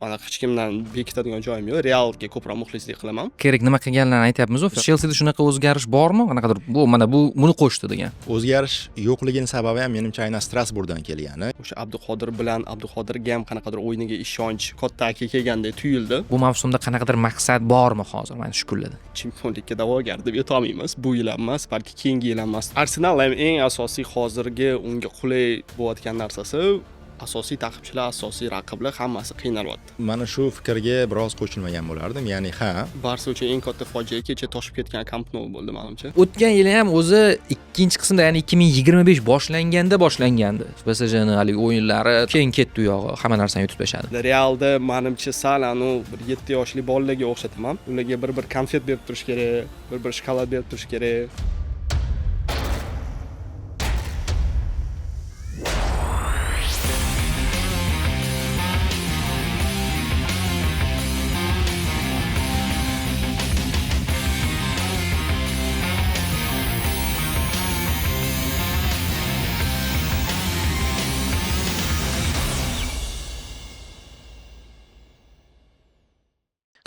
mana hech kimdan bekitadigan joyim yo'q. Realga ko'proq muxlislik qilaman. Kerak nima qilganlarini aytyapmiz-ku. Chelseada shunaqa o'zgarish bormi? Qanaqadir buni qo'shdi degan. O'zgarish yo'qligini sababi ham menimcha aynan Strasburgdan kelgani. O'sha Abduqodirga ham qanaqadir o'yiniga ishonch kattaki kelgandek tuyuldi. Bu mavsumda qanaqadir maqsad bormi hozir mana shu kunlarda? Chempionlikka da'vogar deb aytolmaymiz. Bu yil ham emas, balki keyingi yil ham emas. Arsenal ham eng asosiy hozirgi unga qulay bo'layotgan narsasi asosiy ta'qibchilar, asosiy raqiblar hammasi qiynalyapti. Mana shu fikrga biroz qo'shilmagan bo'lardim. Ya'ni Barsa uchun eng katta fojia kecha toshib ketgan Camp Nou bo'ldi menimcha. O'tgan yili ham o'zi ikkinchi qismda, ya'ni 2025 boshlangandi. PSJning hali o'yinlari keyin ketdi u yog'i, hamma narsani yutib tashladi. Realda menimcha sal bir 7 yoshli bolalarga o'xshataman. Ularga bir konfet berib turish kerak, bir shokolad berib turish kerak.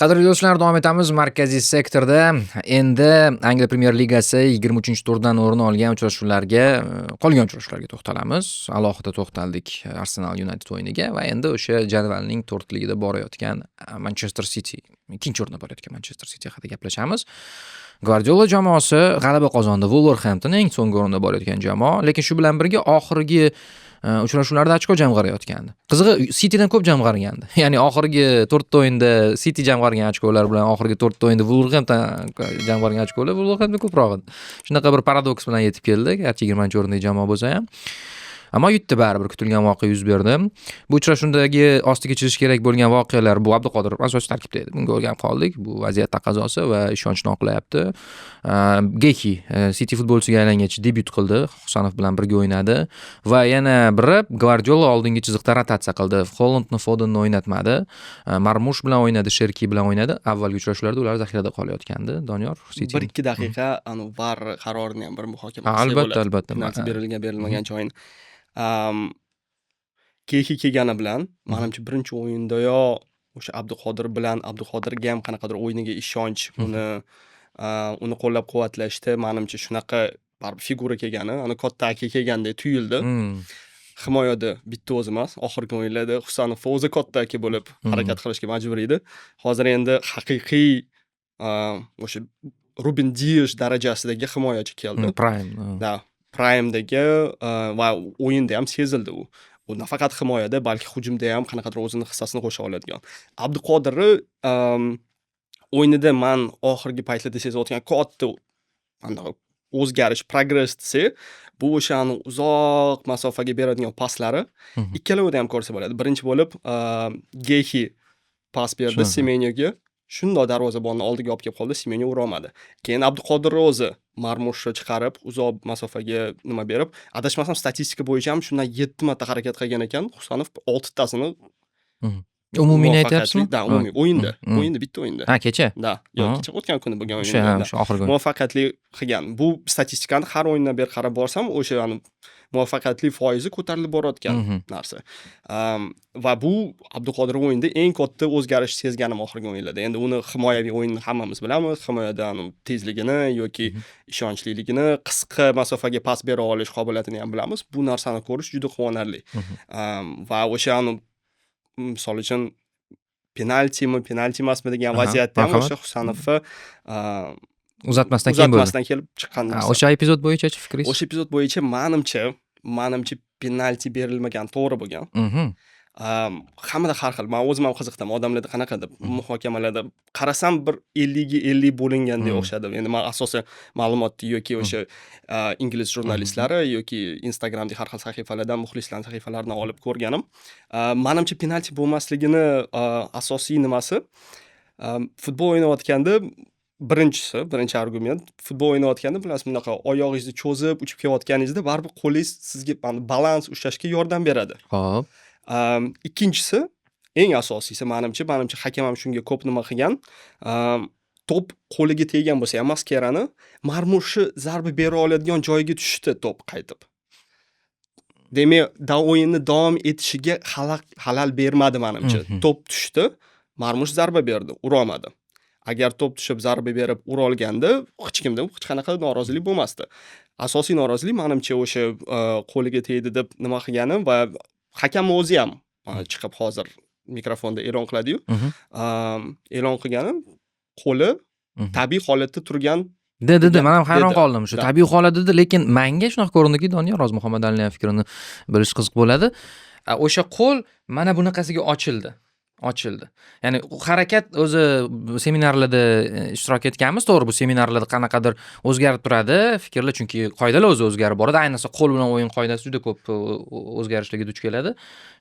Qadrli do'stlar, davom etamiz markaziy sektorda. Endi Angliya Premyer Ligasi 23-turdan o'rin olgan uchrashuvlarga, qolgan uchrashuvlarga to'xtalamiz. Alohida to'xtaldik Arsenal United o'yiniga va endi o'sha jadvalning 4-ligida borayotgan Manchester City, ikkinchi o'rinda borayotgan Manchester City haqida gaplashamiz. Guardiola jamoasi g'alaba qozondi. Wolverhampton eng so'nggi o'rinda borayotgan jamoa, lekin shu bilan birga oxirgi uchrashuvlarda ochko jamg'arayotgandi. Qizig'i Citydan ko'p jamg'argandi. Ya'ni oxirgi 4 ta o'yinda City jamg'argan ochkolar bilan oxirgi 4 ta o'yinda Wolverhampton jamg'argan ochkolar Wolverhampton ko'proq edi. Shunaqa bir paradoks bilan yetib keldik. Garchi 20-o'rindagi jamoa bo'lsa ham. Ammo yutdi baribir, kutilgan voqea yuz berdi. Bu uchrashuvdagi ostiga chizish kerak bo'lgan voqealar bu Abduqodir asosiy tarkibda edi. Bunga o'rganib qoldik. Bu vaziyat taqozosi va ishonchni oqlayapti. Geki City futbolchisiga aylangach debyut qildi. Husanov bilan birga o'ynadi va yana biri Guardiola oldingi chiziqda rotatsiya qildi. Hollandni Fodenni o'ynatmadi. Marmush bilan o'ynadi, Sherki bilan o'ynadi. Avvalgi uchrashuvlarda ular zaxirada qolayotgandi. Doniyor, City 1-2 daqiqa VAR qarorini ham bir muhokama qilsak bo'ladi. Albatta. Penalti berilmagan joyin. Kehi kelgani bilan menimcha birinchi o'yindayoq o'sha Abduqodirga ham qanaqadir o'yiniga ishonch, uni qo'llab-quvvatlashda menimcha shunaqa baribir figura kelgani, kattaki kelgandek tuyuldi. Himoyada bitta o'zi emas, oxirgi o'yinlarda Husanov o'zi kattaki bo'lib harakat qilishga majbur edi. Hozir endi haqiqiy o'sha Ruben Dias darajasidagi himoyachi keldi. Prime'dagi va o'yinda ham sezildi u. U nafaqat himoyada, balki hujumda ham qanaqadir o'zini hissasini qo'sha oladigan. Abduqodirni o'yinida men oxirgi paytlarda sezayotgan katta o'zgarish, progress desa, bu o'sha uzoq masofaga beradigan paslari ikkalovida ham ko'rsa bo'ladi. Birinchi bo'lib Gehi pas berdi Semenyoga. Shundoq darvozabonni oldiga olib kelib qoldi, Semenyo ura olmadi. Keyin Abduqodir o'zi Marmushni chiqarib, uzoq masofaga nima berib, adashmasam statistika bo'yicha ham shundan 7 marta harakat qilgan ekan. Husanov 6 tasini umumiy aytyapsizmi? Da, umumiy o'yinda bitta o'yinda. Kecha? Da, yo'q, kecha o'tgan kuni bo'lgan o'yinda. O'sha oxirgi muvaffaqiyatli qilgan. Bu statistikani har o'yindan beri qarab borsam, o'sha muvaffaqiyatli foizi ko'tarilib borayotgan narsa. Va bu Abduqodir o'yinda eng katta o'zgarish sezganim oxirgi o'yinlarda. Endi uni himoyaviy o'yinni hammamiz bilamiz. Himoyada tezligini yoki ishonchliligini, qisqa masofaga pas bera olish qobiliyatini ham bilamiz. Bu narsani ko'rish juda quvonarli. Va o'sha misol uchun penalti emasmi degan vaziyatda ham o'sha Husanovni uzatmasdan kelib chiqqan narsa. O'sha epizod bo'yicha fikringiz? O'sha epizod bo'yicha menimcha penalti berilmagan to'g'ri bo'lgan. Hammada har xil. Men o'zim ham qiziqdim. Odamlarda qanaqa deb muhokamalarda qarasam bir 50 ga 50 bo'lingandek o'xshadi. Endi men asosan ma'lumotni yoki o'sha ingliz jurnalistlari yoki Instagramdagi har xil sahifalardan, muxlislarning sahifalaridan olib ko'rganim. Menimcha penalti bo'lmasligini asosiy nimasi futbol o'ynayotganda birinchi argument, futbol o'ynayotganda bilasiz, bunaqa oyog'ingizni cho'zib, uchib kelayotganingizda baribir qo'lingiz sizga balans ushlashga yordam beradi. Xo'p. Ikkinchisi, eng asosiysi menimcha hakam ham shunga ko'p nima qilgan. Top qo'liga teggan bo'lsa ham maskerani Marmushni zarba bera oladigan joyiga tushdi top qaytib. Demak, o'yinni davom etishiga xalal bermadi menimcha. To'p tushdi, Marmush zarba berdi, ura olmadi. Agar to'p tushib zarba berib ura olganda, hech kimda hech qanaqa norozilik bo'lmasdi. Asosiy norozilik menimcha o'sha qo'liga tegdi deb nima qilgani va hakam o'zi ham chiqib hozir mikrofonda e'lon qiladi-yu. E'lon qilgani qo'li tabiiy holatda turgan dedi. Men ham hayron dedi. qoldim shu. Tabiiy holat dedi, lekin menga shunaqa ko'rindiki, Doniyor Roz Muhammadalining fikrini bilish qiziq bo'ladi. O'sha qo'l mana bunaqasiga ochildi. Ya'ni harakat o'zi seminarlarda ishtirok etganmiz, to'g'ri, bu seminarlarda qanaqadir o'zgarib turadi fikrlar, chunki qoidalar o'zi o'zgarib boradi. Ayniqsa qo'l bilan o'yin qoidasi juda ko'p o'zgarishlarga duch keladi.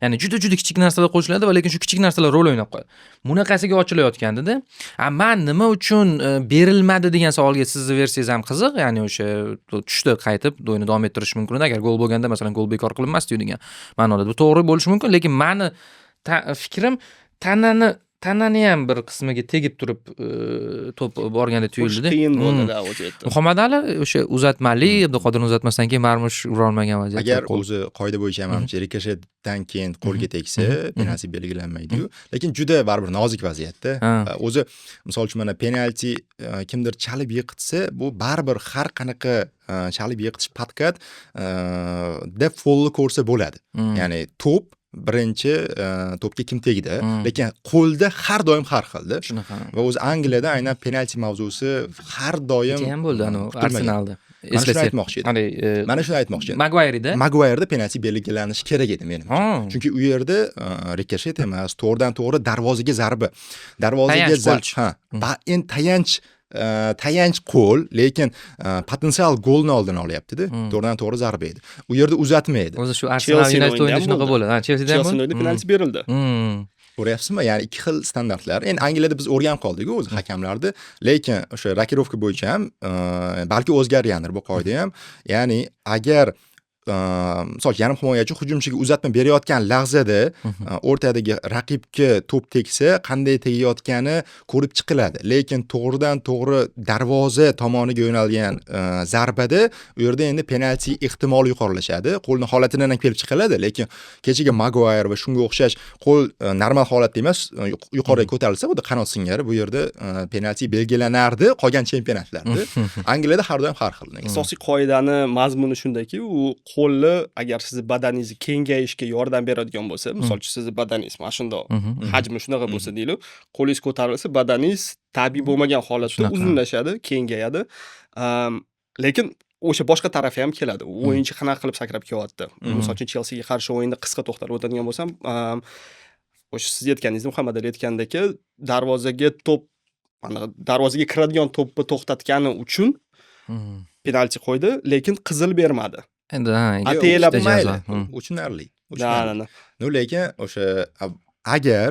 Ya'ni juda kichik narsalar qo'shiladi va lekin shu kichik narsalar rol o'ynab qo'yadi. Bunaqasiga ochilayotganda, men nima uchun berilmadi degan savolga sizni versiyangiz ham qiziq. Ya'ni o'sha tushdi, qaytib o'yinni davom ettirish mumkin edi. Agar gol bo'lganda, masalan, gol bekor qilinmasdi degan ma'noda. Bu to'g'ri bo'lishi mumkin, lekin meni fikrim tanani ham bir qismiga tegib turib to'p borganda tuyuldi-da. Qiyin bo'ldi-da o'zi. Muhammadali o'sha uzatmali, Abduqodirni uzatmasdan keyin Marmush ura olmagan vaziyat. Agar o'zi qoida bo'yicha hamcha rikoshetdan keyin qo'lga tegsa, penalti belgilanmaydi-yu. Lekin juda baribir nozik vaziyatda. O'zi misol uchun mana penalti kimdir chalib yiqitsa, bu baribir har qanaqa chalib yiqitish patkat deb foul ko'rsa bo'ladi. Ya'ni to'p birinchi to'pga kim tegdi, lekin qo'lda har doim har xilda. Shunaqa. Va o'zi Angliyada aynan penalti mavzusi har doim ham bo'ldi Arsenalda. Mana shuni aytmoqchi edim. Mana shuni aytmoqchi edim. Maguire'da penalti belgilanishi kerak edi menimcha. Chunki u yerda rikoshet emas, to'g'ridan to'g'ri darvozaga zarba. Darvozaga tayanch qo'l, lekin potensial golni oldini olyapti-da. To'g'ridan to'g'ri zarba edi. U yerda uzatma edi. O'zi shu Arsenal United o'yinida shunaqa bo'ladi. Chelsea o'yinida penalti berildi. Ko'ryapsizmi? Ya'ni ikki xil standartlar. Endi Angliyada biz o'rganib qoldik-ku o'zi hakamlarni, lekin o'sha rokirovka bo'yicha ham balki o'zgargandir bu qoida ham. Ya'ni agar misol yarim himoyachi hujumchiga uzatma berayotgan lahzada o'rtadagi raqibga to'p tegsa, qanday tegayotgani ko'rib chiqiladi. Lekin to'g'ridan to'g'ri darvoza tomoniga yo'nalgan zarbada u yerda endi penalti ehtimoli yuqorilashadi. Qo'lning holatidan ham kelib chiqiladi, lekin kechiga Maguire va shunga o'xshash qo'l normal holatda emas, yuqoriga ko'tarilsa, bu qanot singari bu yerda penalti belgilanardi qolgan chempionatlarda. Angliyada har doim har xil. Asosiy qoidani mazmuni shundaki, u qo'lni agar sizni badaningizni kengayishga yordam beradigan bo'lsa, misol uchun sizni badaningiz mana shundoq hajmi shunaqa bo'lsa deylik, qo'lingiz ko'tarilsa, badaningiz tabiiy bo'lmagan holatda uzunlashadi, kengayadi. Lekin o'sha boshqa tarafi ham keladi. O'yinchi qanaqa qilib sakrab kelyapti. Misol uchun Chelsiga qarshi o'yinda qisqa to'xtalib o'tadigan bo'lsam, o'sha siz aytganingiz, Muhammad Ali aytgandek, darvozaga kiradigan to'pni to'xtatgani uchun penalti qo'ydi, lekin qizil bermadi. Endi ataylab mayli. Tushunarli. No, lekin o'sha agar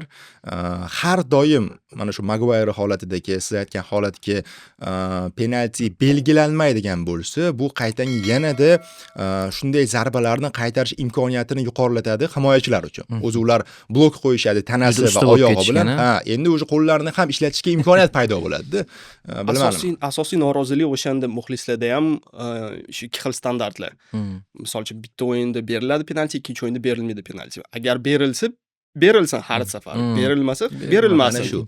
har doim mana shu Maguire holatidagi, siz aytgan holatga penalti belgilanmaydigan bo'lsa, bu qaytanga yanada shunday zarbalarni qaytarish imkoniyatini yuqorilatadi himoyachilar uchun. O'zi ular blok qo'yishadi tanasi va oyog'i bilan. Endi o'sha qo'llarni ham ishlatishga imkoniyat paydo bo'ladi-da. Bilmadim. Asosiy norozilik o'shanda muxlislarda ham shu ikki xil standartlar. Misol uchun bitta o'yinda beriladi penalti, ikkinchi o'yinda berilmaydi penalti. Agar berilsin har safar, berilmasa berilmasin. Shu.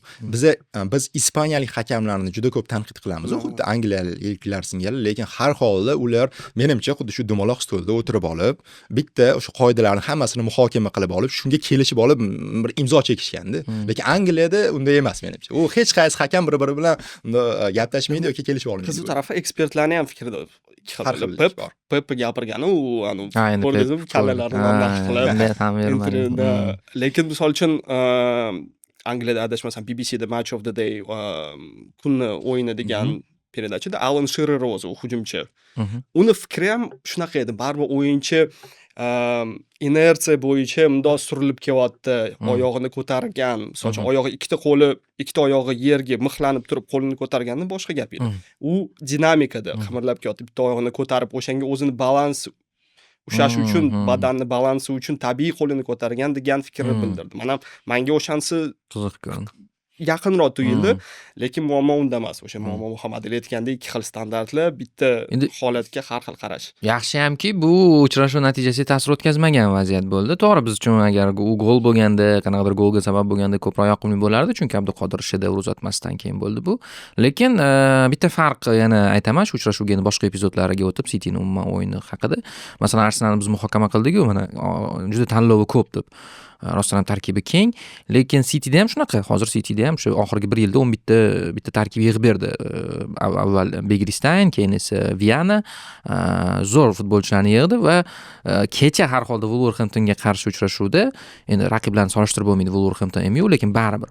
Biz ispaniyalik hakamlarni juda ko'p tanqid qilamiz, xuddi angliyaliklar singari, lekin har holda ular menimcha xuddi shu dumaloq stolda o'tirib olib, bitta o'sha qoidalarni hammasini muhokama qilib olib, shunga kelishib olib bir imzo chekishganda. Lekin Angliyada unday emas menimcha. U hech qaysi hakam bir-biri bilan gaplashmaydi yoki kelishib olmaydi. Qiziq tarafi ekspertlarning ham fikrida ikki xil. Pep gapirgani u ko'rgazib kallalarni qilib. Lekin misol uchun Angliyada adashmasam BBCda Match of the Day kunni o'yini degan peredachada Alan Shearer o'zi hujumchi. Uni fikri ham shunaqa edi. Baribir o'yinchi inersiya bo'yicha mundoq surilib kelyapti, oyog'ini ko'targan, misol uchun oyog'i ikkita oyog'i yerga mixlanib turib qo'lini ko'targanda boshqa gap edi. U dinamikada qimirlab kelyapti, bitta oyog'ini ko'tarib o'shanga o'zini balans ushlash uchun, badanni balansi uchun tabiiy qo'lini ko'targan degan fikrni bildirdi. Menga o'shansi qiziq ko'rindi. yaqinroq tuyuldi, lekin muammo unda emas. O'sha muammo Muhammad Ali aytgandek, ikki xil standartlar, bitta Endi- holatga har xil qarash. Yaxshiyamki bu uchrashuv natijasiga ta'sir o'tkazmagan vaziyat bo'ldi. To'g'ri, biz uchun agar u gol bo'lganda, qanaqadir golga sabab bo'lganda ko'proq yoqimli bo'lardi, chunki Abduqodir shedevr uzatmasdan keyin bo'ldi bu. Lekin bitta farq yana aytaman, shu uchrashuvga endi boshqa epizodlariga o'tib Cityning umuman o'yini haqida. Masalan, Arsenalni biz muhokama qildik-ku, mana juda tanlovi ko'p deb. Rostdan ham tarkibi keng, lekin Cityda ham shunaqa. Hozir Cityda ham shu oxirgi 1 yilda 11 bitta tarkib yig'ib berdi. Avval Begristein, keyin esa Viana zo'r futbolchilarni yig'di va kecha har holda Wolverhamptonga qarshi uchrashuvda, endi raqiblarni solishtirib bo'lmaydi, Wolverhampton MU, lekin baribir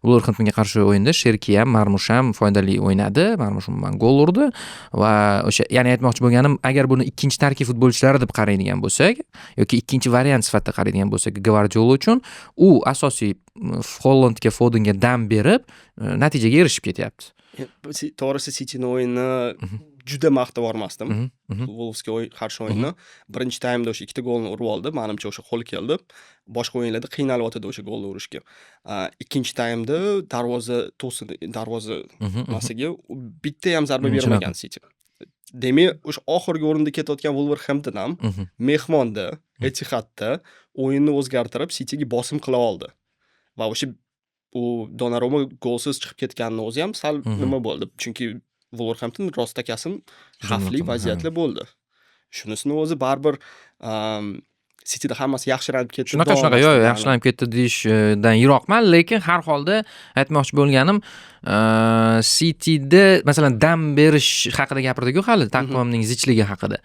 Wolverhamptonga qarshi o'yinda Sherki ham, Marmush ham foydali o'ynadi. Marmush umuman gol urdi va o'sha, ya'ni aytmoqchi bo'lganim, agar buni ikkinchi tarkib futbolchilari deb qaraydigan bo'lsak yoki ikkinchi variant sifatida qaraydigan bo'lsak, Gvardiola uchun u asosiy Hollandga, Fodenga dam berib natijaga erishib ketyapti. To'g'risi Cityning o'yinini juda maqtab yormasdim. Wolvesga qarshi o'yinni. Birinchi taymda o'sha ikkita golni urib oldi. Menimcha o'sha qo'l keldi. Boshqa o'yinlarda qiynalyotdi o'sha golni urishga. Ikkinchi taymda darvoza masiga bitta ham zarba bermagan City. Demak, o'sha oxirgi o'rinda ketayotgan Wolverhampton ham mehmonda, Etihadda o'yinni o'zgartirib Cityga bosim qila oldi. Va o'sha u Donnarumma golsiz chiqib ketganini o'zi ham sal nima bo'ldi. Chunki Wolverhampton rostakasim xavfli vaziyatlar bo'ldi. Shunisini o'zi baribir Cityda hammasi yaxshilanib ketdi. Shunaqa yo'q, yaxshilanib ketdi deyishdan yiroqman, lekin har holda aytmoqchi bo'lganim, Cityda masalan dam berish haqida gapirdik-ku hali, taqvimning zichligi haqida.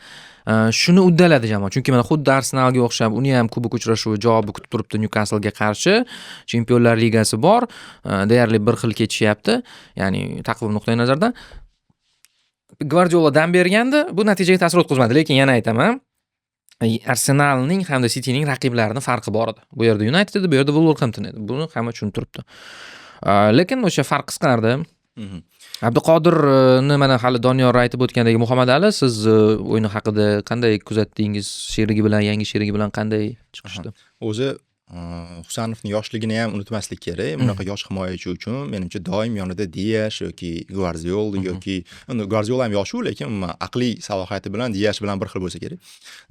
Shuni uddaladi jamoa. Chunki mana xuddi Arsenalga o'xshab, uni ham kubok uchrashuvi javobi kutib turibdi Newcastlga qarshi. Chempionlar ligasi bor, deyarli bir xil ketishyapti. Ya'ni taqvim nuqtai nazardan Gvardiola dam berganda bu natijaga ta'sir o'tkazmadi, lekin yana aytaman, Arsenalning hamda Cityning raqiblarining farqi bor edi. Bu yerda United edi, bu yerda Wolverhampton edi. Buni hamma tushunib turibdi. Lekin o'sha farq qisqardi. Abduqodirni mana hali Doniyor aytib o'tgandek, Muhammad Ali, siz o'yini haqida qanday kuzatdingiz? Sherigi bilan, yangi sherigi bilan qanday chiqishdi? O'zi Husanovning yoshligini ham unutmaslik kerak. Bunaqa yosh himoyachi uchun menimcha doim yonida Dias yoki Gvardiola yoki Gvardiola ham yosh-ku, lekin aqliy salohiyati bilan Dias bilan bir xil bo'lsa kerak.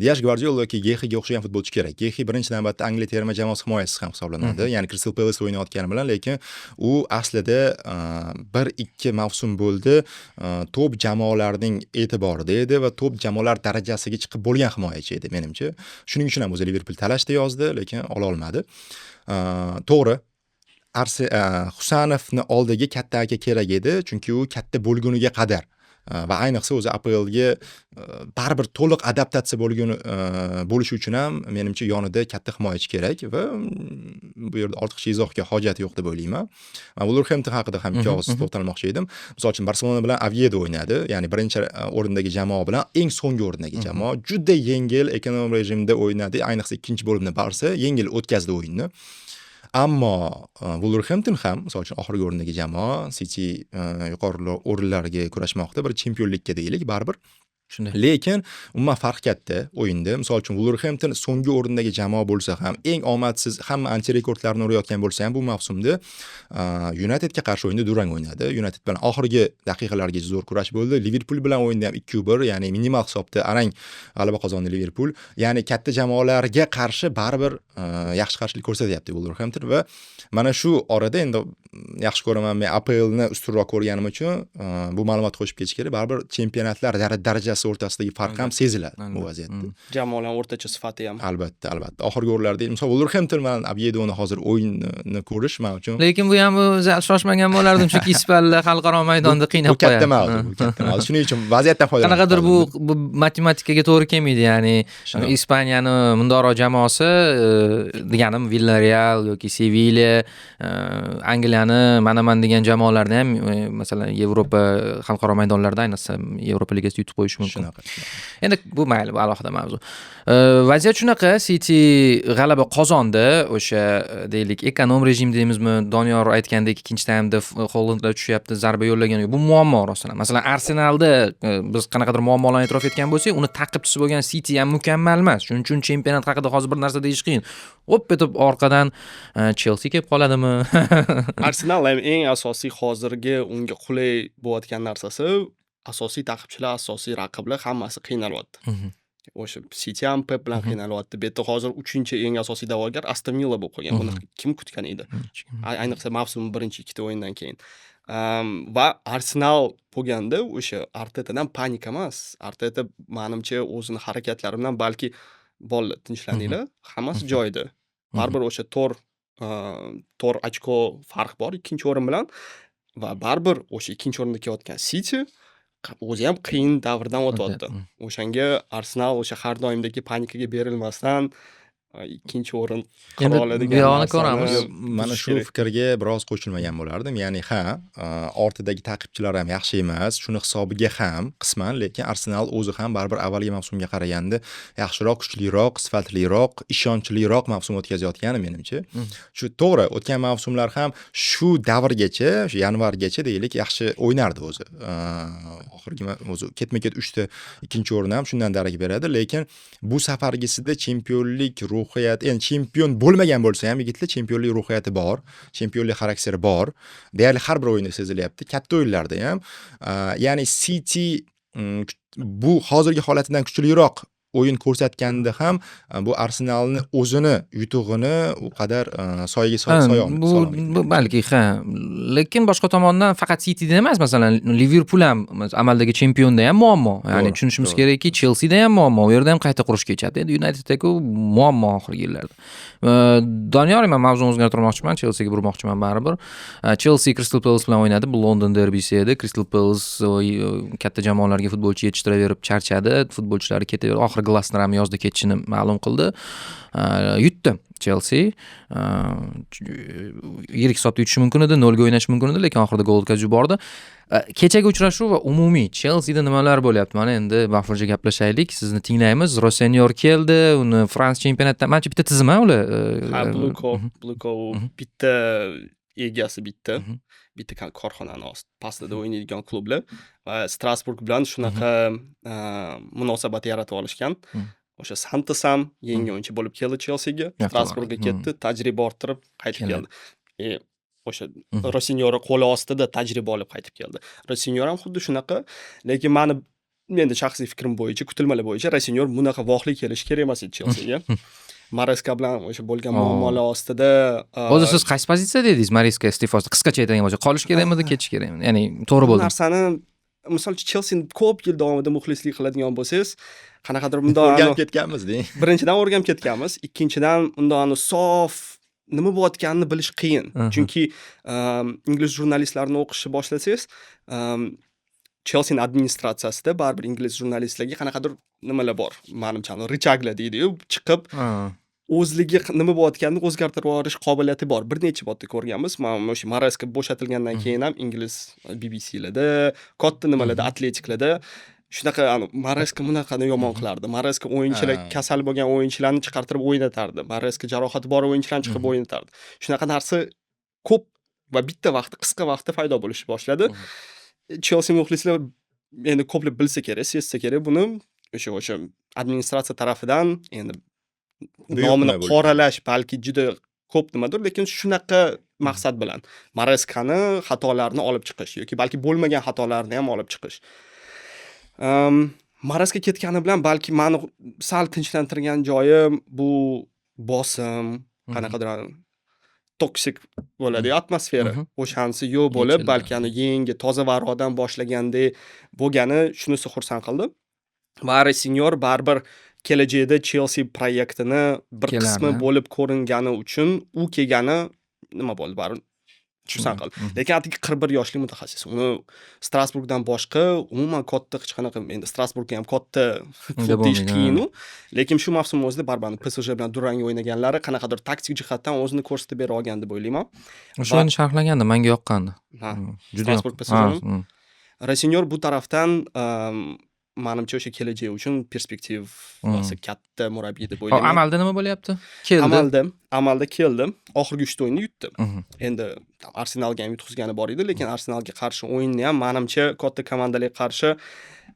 Dias Gvardiola yoki Gehiga o'xshagan futbolchi kerak. Gehi birinchi navbatda Angliya terma jamoasi himoyachisi ham hisoblanadi. Ya'ni Crystal Palace o'ynayotgani bilan, lekin u aslida 1-2 mavsum bo'ldi top jamoalarning e'tiborida edi va top jamoalar darajasiga chiqib bo'lgan himoyachi edi menimcha. Shuning uchun ham o'zi Liverpool talashda yozdi, lekin ola olmadi. To'g'ri, Husanovni oldiga katta aka kerak edi, chunki u katta bo'lguniga qadar va ayniqsa o'zi APLga baribir to'liq adaptatsiya bo'lishi uchun ham menimcha yonida katta himoyachi kerak va bu yerda ortiqcha izohga hojat yo'q deb o'ylayman. Men Wolverhampton haqida ham ikki og'iz to'xtalmoqchi edim. Misol uchun Barselona bilan Oviedo o'ynadi, ya'ni birinchi o'rindagi jamoa bilan eng so'nggi o'rindagi jamoa juda yengil ekonom rejimda o'ynadi, ayniqsa ikkinchi bo'limda Barsa yengil o'tkazdi o'yinni. Ammo Wolverhampton ham misol uchun oxirgi o'rindagi jamoa, City yuqori o'rinlarga kurashmoqda, bir chempionlikka deylik, baribir. Shunday. Lekin umuman farq katta o'yinda. Misol uchun Wolverhampton so'nggi o'rindagi jamoa bo'lsa ham, eng omadsiz hamma anti-rekordlarni urayotgan bo'lsa ham, bu mavsumda Unitedga qarshi o'yinda durang o'ynadi. United bilan oxirgi daqiqalargacha zo'r kurash bo'ldi. Liverpool bilan o'yinda ham 2-1, ya'ni minimal hisobda arang g'alaba qozondi Liverpool. Ya'ni katta jamoalarga qarshi baribir yaxshi qarshilik ko'rsatyapti Wolverhampton va mana shu orada endi yaxshi ko'raman, men APLni ustunroq ko'rganim uchun bu ma'lumot qo'shib ketish kerak. Baribir chempionatlar darajasi o'rtasidagi farq ham seziladi bu vaziyatda. Jamoalar o'rtacha sifati ham. Albatta. Oxirgi o'rinlarda, misol Wolverhampton bilan Oviedoni hozir o'yinni ko'rish men uchun. Lekin bu ham shoshmagan bo'lardim, chunki Ispanlar xalqaro maydonda qiynab qo'yadi. Katta mavzu. Shuning uchun vaziyatdan foydalanib. Qanaqadir bu matematikaga to'g'ri kelmaydi, ya'ni Ispaniyani mundoro jamoasi deganim Villarreal yoki Sevilla, Angliyani manaman degan jamoalarni ham masalan Yevropa xalqaro maydonlarida, ayniqsa Yevropa ligasida yutib qo'yish mumkin. Endi bu mayli, bu alohida mavzu. Vaziyat shunaqa, City g'alaba qozondi, o'sha deylik ekonom rejim deymizmi, Doniyor aytgandek ikkinchi taymda Hollandlar tushyapti, zarba yo'llagan. Bu muammo rostdan. Masalan, Arsenalda biz qanaqadir muammolarni e'tirof etgan bo'lsak, uni ta'qibchisi bo'lgan City ham mukammal emas. Shuning uchun chempionat haqida hozir bir narsa deyish qiyin. Hop etib orqadan Chelsea kelib qoladimi? Arsenal ham eng asosiy hozirgi unga qulay bo'layotgan narsasi asosiy ta'qibchilar, asosiy raqiblar hammasi qiynalyapti. O'sha City ham Pep bilan qiynalyapti. Bu yerda hozir 3-chi eng asosiy da'vogar Aston Villa bo'lib qolgan. Buni kim kutgan edi? Ayniqsa mavsum birinchi ikkita o'yindan keyin. Va Arsenal bo'lganda o'sha Artetadan panika emas. Arteta menimcha o'zini harakatlari bilan balki bolalar tinchlaninglar, hammasi joyida. Baribir o'sha 4 ochko farq bor ikkinchi o'rin bilan va baribir o'sha ikkinchi o'rinda kelayotgan City o'zi ham qiyin davrdan o'tyapti. O'shanga Arsenal o'sha har doimdagi panikaga berilmasdan ikkinchi o'rin qila oladigan. Buyog'ini ko'ramiz. Mana shu fikrga biroz qo'shilmagan bo'lardim. Ya'ni ortidagi ta'qibchilar ham yaxshi emas, shuni hisobiga ham qisman, lekin Arsenal o'zi ham baribir avvalgi mavsumga qaraganda yaxshiroq, kuchliroq, sifatliroq, ishonchliroq mavsum o'tkazayotgani menimcha. Shu to'g'ri, o'tgan mavsumlar ham shu davrgacha, shu yanvargacha deylik, yaxshi o'ynardi o'zi. Oxirgi o'zi ketma-ket 3 ta ikkinchi o'rin ham shundan darak beradi, lekin bu safargisida chempionlik ruhiyati, endi chempion bo'lmagan bo'lsa ham yigitlar chempionlik ruhiyati bor, chempionlik xarakteri bor. Deyarli har bir o'yinda sezilyapti, katta o'yinlarda ham. Ya'ni City bu hozirgi holatidan kuchliroq o'yin ko'rsatganda ham bu Arsenalni o'zini yutug'ini u qadar soyaga soya olmaydi. Bu balki lekin boshqa tomondan faqat Cityda emas, masalan, Liverpool ham amaldagi chempionda ham muammo. Ya'ni tushunishimiz kerakki, Chelsea da ham muammo, u yerda ham qayta qurish kechadi. Endi Unitedda-ku muammo oxirgi yillarda. Doniyor, men mavzuni o'zgartirmoqchiman, Chelseaga burmoqchiman baribir. Chelsea Crystal Palace bilan o'ynadi. Bu London derbisi edi. Crystal Palace katta jamoalarga futbolchi yetishtiraverib charchadi, futbolchilari ketaverdi. Oxir Glasner ham yozda ketishini ma'lum qildi. Yutdi Chelsea. Yirik hisobda yutishi mumkin edi, 0 ga o'ynashi mumkin edi, lekin oxirida gol o'tkazib yubordi. Kechagi uchrashuv va umumiy Chelseada nimalar bo'lyapti? Mana endi Bafurja gaplashaylik, sizni tinglaymiz. Rosenyor keldi, uni Frans chempionatdan mancha bitta tizim ular. Bluko bitta egasi bitta korxonani pastida o'ynaydigan klublar va Strasburg bilan shunaqa munosabat yaratib olishgan. O'sha Santos ham yangi o'yinchi bo'lib keldi Chelseaga, Strasburgga ketdi, tajriba orttirib qaytib keldi. O'sha Rosenyor qo'li ostida tajriba olib qaytib keldi. Rosenyor ham xuddi shunaqa, lekin meni shaxsiy fikrim bo'yicha, kutilmalar bo'yicha Rosenyor bunaqa voqli kelishi kerak emas edi Chelseaga. Mareska bilan o'sha bo'lgan muammolar ostida o'zi siz qaysi pozitsiyada edingiz Mareska iste'fosida? Qisqacha aytadigan bo'lsa, qolish kerakmidi, ketish kerakmi? Ya'ni to'g'ri bo'ldi. Bu narsani misol uchun Chelseani ko'p yil davomida muxlislik qiladigan bo'lsangiz, qanaqadir bundoq o'rganib ketganmiz deng. Birinchidan o'rganib ketganmiz, ikkinchidan undoq sof nima bo'layotganini bilish qiyin. Chunki ingliz jurnalistlarini o'qishni boshlasangiz, Chelseaning administratsiyasida baribir ingliz jurnalistlarga qanaqadir nimalar bor. Menimcha, richaglar deydi-yu, chiqib o'zligi nima bo'layotganini o'zgartirib yuborish qobiliyati bor. Bir necha marta ko'rganmiz. Men o'sha Mareska bo'shatilgandan keyin ham ingliz BBC-larda, katta nimalarda, atletiklarda shunaqa Mareska bunaqani yomon qilardi. Mareska o'yinchilar kasal bo'lgan o'yinchilarni chiqartirib o'ynatardi. Mareska jarohati bor o'yinchilarni chiqib o'ynatardi. Shunaqa narsa ko'p va bitta vaqtda, qisqa vaqtda paydo bo'lishni boshladi. Chelsea muxlislar endi ko'plab bilsa kerak, sezsa kerak buni o'sha administratsiya tarafidan endi nomini qoralash balki juda ko'p nimadir, lekin shunaqa maqsad bilan Mareskani xatolarini olib chiqish yoki balki bo'lmagan xatolarni ham olib chiqish. Mareska ketgani bilan balki meni sal tinchlantirgan joyi bu bosim, qanaqadir toksik bo'ladi atmosfera. O'shansi yo'q bo'lib, balki yangi toza varodan boshlaganda bo'lgani shunisi xursand qildi. Va Rosenyor baribir kelajakda Chelsea proyektini bir qismi bo'lib ko'ringani uchun u kelgani nima bo'ldi baribir xursand qildi. Lekin atigi 41 yoshli mutaxassis. Uni Strasburgdan boshqa umuman katta hech qanaqa, endi Strasburgga ham katta deyish qiyin, lekin shu mavsum o'zida baribir PSG bilan durang o'ynaganlari qanaqadir taktik jihatdan o'zini ko'rsatib bera olgan deb o'ylayman. O'shani sharhlaganda menga yoqqandi. Juda PSG. Rosenyor bu tarafdan menimcha o'sha kelajak uchun perspektivasi katta murabbiy deb o'ylayman. Amalda nima bo'lyapti? Keldi. Amalda keldi. Oxirgi 3 ta o'yinni yutdi. Endi Arsenalga ham yutqizgani bor edi, lekin Arsenalga qarshi o'yinni ham menimcha katta komandalarga qarshi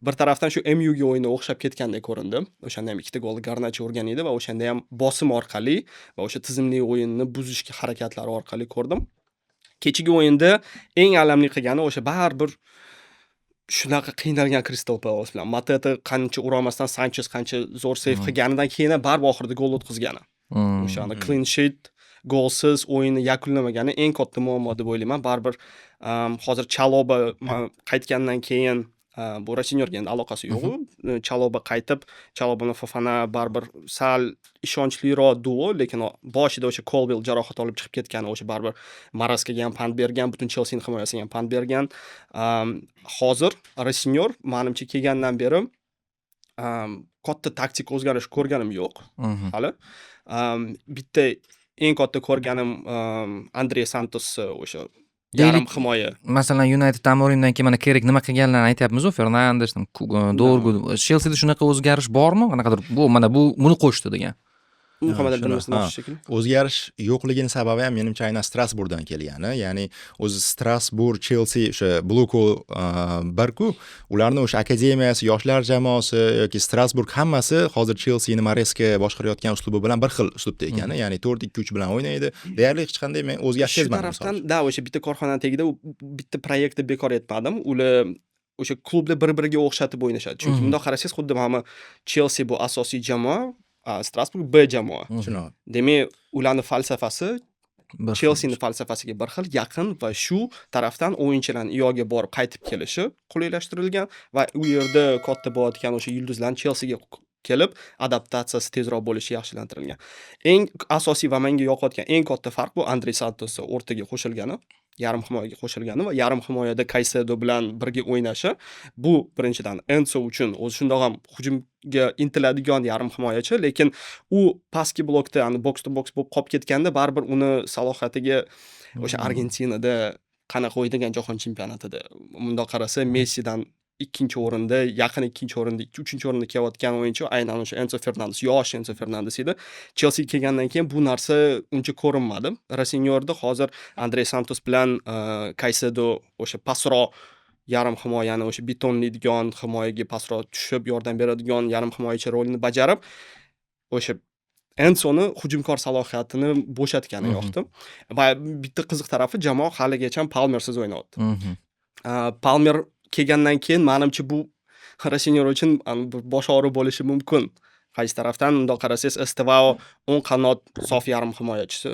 bir tarafdan shu MU ga o'yini o'xshab ketgandek ko'rindi. O'shanda ham 2 ta golni Garnacho urgan edi va o'shanda ham bosim orqali va o'sha tizimli o'yinni buzishga harakatlari orqali ko'rdim. Kechagi o'yinda eng alamli qilgani o'sha baribir shunaqa qiynalgan Crystal Palace bilan Mateta qancha urolmasdan Sanchez qancha zo'r seyv qilganidan keyin ham baribir oxirida gol o'tkazgani. O'shani clean sheet golsiz o'yinni yakunlamagani eng katta muammo deb o'ylayman. Baribir hozir Chaloba qaytgandan keyin bu Rasinyorga endi aloqasi yo'q. Chaloba qaytib, Chaloba bilan Fofana baribir sal ishonchliroq duo, lekin boshida o'sha Colwill jarohat olib chiqib ketgani o'sha baribir Maraskaga ham pand bergan, butun Chelsea himoyasiga ham pand bergan. Hozir Rasinyor menimcha kelgandan beri katta taktik o'zgarish ko'rganim yo'q hali. Bitta eng katta ko'rganim Andre Santos o'sha yarim himoya. Masalan, United Amorimdan keyin mana kerak nima qilganlarini aytyapmiz-ku, Fernandes, Dorgu. Chelseada shunaqa o'zgarish bormi? Qanaqadir bu buni qo'shdi degan. Muhammad Abdulmusin shekilli. O'zgarish yo'qligini sababi ham menimcha aynan Strasburgdan kelgani. Ya'ni o'zi Strasburg, Chelsea o'sha bloku barku, ularning o'sha akademiyasi, yoshlar jamoasi yoki Strasburg hammasi hozir Chelseani Mareska boshqarayotgan uslubi bilan bir xil uslubda ekani. Ya'ni 4-2-3 bilan o'ynaydi. Deyarli hech qanday men o'zgarish sezmadim. Shu tarafdan o'sha bitta korxona tagida bitta proyektni bekor etmadim. Ular o'sha klublar bir-biriga o'xshatib o'ynashadi. Chunki bundoq qarasangiz xuddi mana Chelsea bu asosiy jamoa, Strasburg B jamoa. Shuni. Demak, ularning falsafasi Chelseaning falsafasiga bir xil yaqin va shu tarafdan o'yinchilarning iyoga borib qaytib kelishi qulaylashtirilgan va u yerda katta bo'layotgan o'sha yulduzlarning Chelseaga kelib adaptatsiyasi tezroq bo'lishi yaxshilantirilgan. Eng asosiy va menga yoqayotgan eng katta farq bu Andre Santos o'rtaga qo'shilgani, yarim himoyaga qo'shilgani va yarim himoyada Caicedo bilan birga o'ynashi. Bu birinchidan Enzo uchun o'zi shundoq ham hujumga intiladigan yarim himoyachi, lekin u pastki blokda, ya'ni box to box bo'lib qolib ketganda baribir uni salohiyatiga o'sha Argentinada qanaqa o'ynagan jahon chempionatida bundoq qarasa Messidan ikkinchi o'rinda, yaqin ikkinchi o'rinda, uchinchi o'rinda kelayotgan o'yinchi aynan o'sha Enzo Fernandes, yosh Enzo Fernandes edi. Chelsea kelgandan keyin bu narsa uncha ko'rinmadi. Rasinyorda hozir Andre Santos bilan Caicedo o'sha pasroq yarim himoyani o'sha betonlaydigan, himoyaga pasroq tushib yordam beradigan yarim himoyachi rolini bajarib, o'sha Enzoni hujumkor salohiyatini bo'shatgani yoqdi. Va bitta qiziq tarafi jamoa haligacha Palmersiz o'ynayapti. Palmer kelgandan keyin menimcha bu Rasinyor uchun bosh og'riq bo'lishi mumkin. Qaysi tarafdan undoq qarasangiz, Estevao o'ng qanot sof yarim himoyachisi,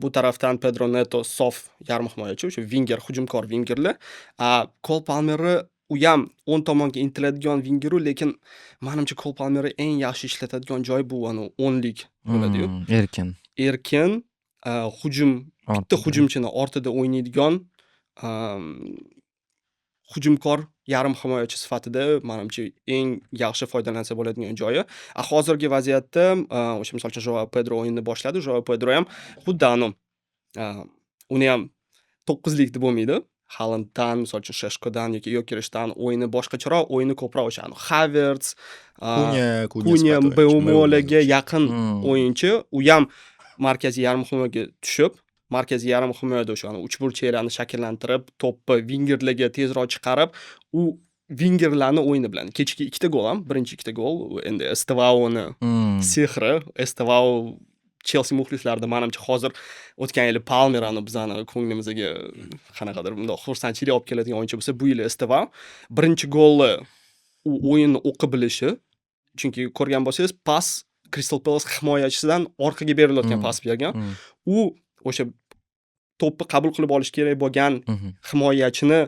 bu tarafdan Pedro Neto sof yarim himoyachi, o'sha winger, hujumkor wingerlar. Cole Palmer u ham o'ng tomonga intiladigan wingeru, lekin menimcha Cole Palmer eng yaxshi ishlatadigan joy bu o'nlik bo'ladi-yu. Erkin, hujum, bitta hujumchini ortida o'ynaydigan hujumkor yarim himoyachi sifatida menimcha eng yaxshi foydalansa bo'ladigan joyi. Hozirgi vaziyatda o'sha misol uchun Joao Pedro o'yinni boshladi. Joao Pedro ham xuddi uni ham 9lik deb bo'lmaydi. Haalanddan, misol uchun Sheshkodan yoki Yokerishdan o'yini boshqacharoq, o'yini ko'proq o'sha Havertz, Kunya, Mbeumoga yaqin o'yinchi. U ham markaziy yarim himoyaga tushib, markaziy yarim himoyada o'sha 3 burchaklarni shakllantirib, to'pni wingerlarga tezroq chiqarib, u wingerlarni o'yini bilan kechki 2 ta gol ham, birinchi 2 ta gol endi Estevao'ni sehri. Estevao Chelsea muxlislarida menimcha hozir o'tgan yili Palmerani bizani ko'nglimizga qanaqadir bundoq xursandchilik olib keladigan o'yinchi bo'lsa, bu yil Estevao birinchi golni u o'yinni o'qib bilishi, chunki ko'rgan bo'lsangiz, pas Crystal Palace himoyachisidan orqaga berilayotgan pas bergan. U o'sha to'pni qabul qilib olish kerak bo'lgan himoyachini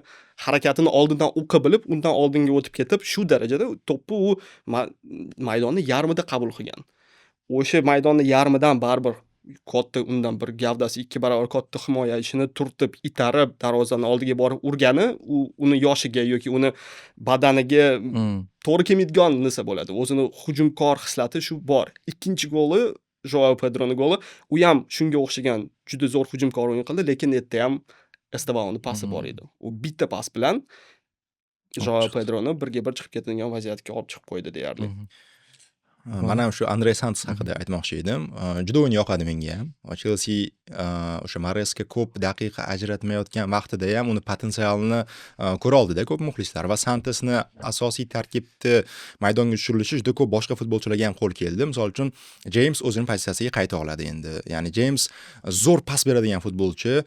harakatini oldindan o'qib bilib, undan oldinga o'tib ketib, shu darajada to'pni u maydonni yarmida qabul qilgan. O'sha maydonni yarmidan baribir katta, undan bir gavdasi 2 barobar katta himoyachini turtib, itarib, darvozani oldiga borib urgani, uni yoshiga yoki uni badaniga to'g'ri kelmaydigan narsa bo'ladi. O'zini hujumkor xislati shu bor. Ikkinchi goli Joao Pedroning goli, u ham shunga o'xshagan juda zo'r hujumkor o'yin qildi, lekin yerda ham Estevaoning pasi bor edi. U bitta pas bilan Joao Pedroni birga bir chiqib ketadigan vaziyatga olib chiqib qo'ydi deyarli. Men ham shu Andre Santos haqida aytmoqchi edim. Juda o'yin yoqadi menga ham. Chelsea o'sha Maresga ko'p daqiqa ajratmayotgan vaqtida ham uni potensialini ko'ra oldida ko'p muxlislar va Santosni asosiy tarkibda maydonga tushirilishi juda ko'p boshqa futbolchilarga ham qo'l keldi. Misol uchun James o'zining pozitsiyasiga qayta oladi endi. Ya'ni James zo'r pas beradigan futbolchi,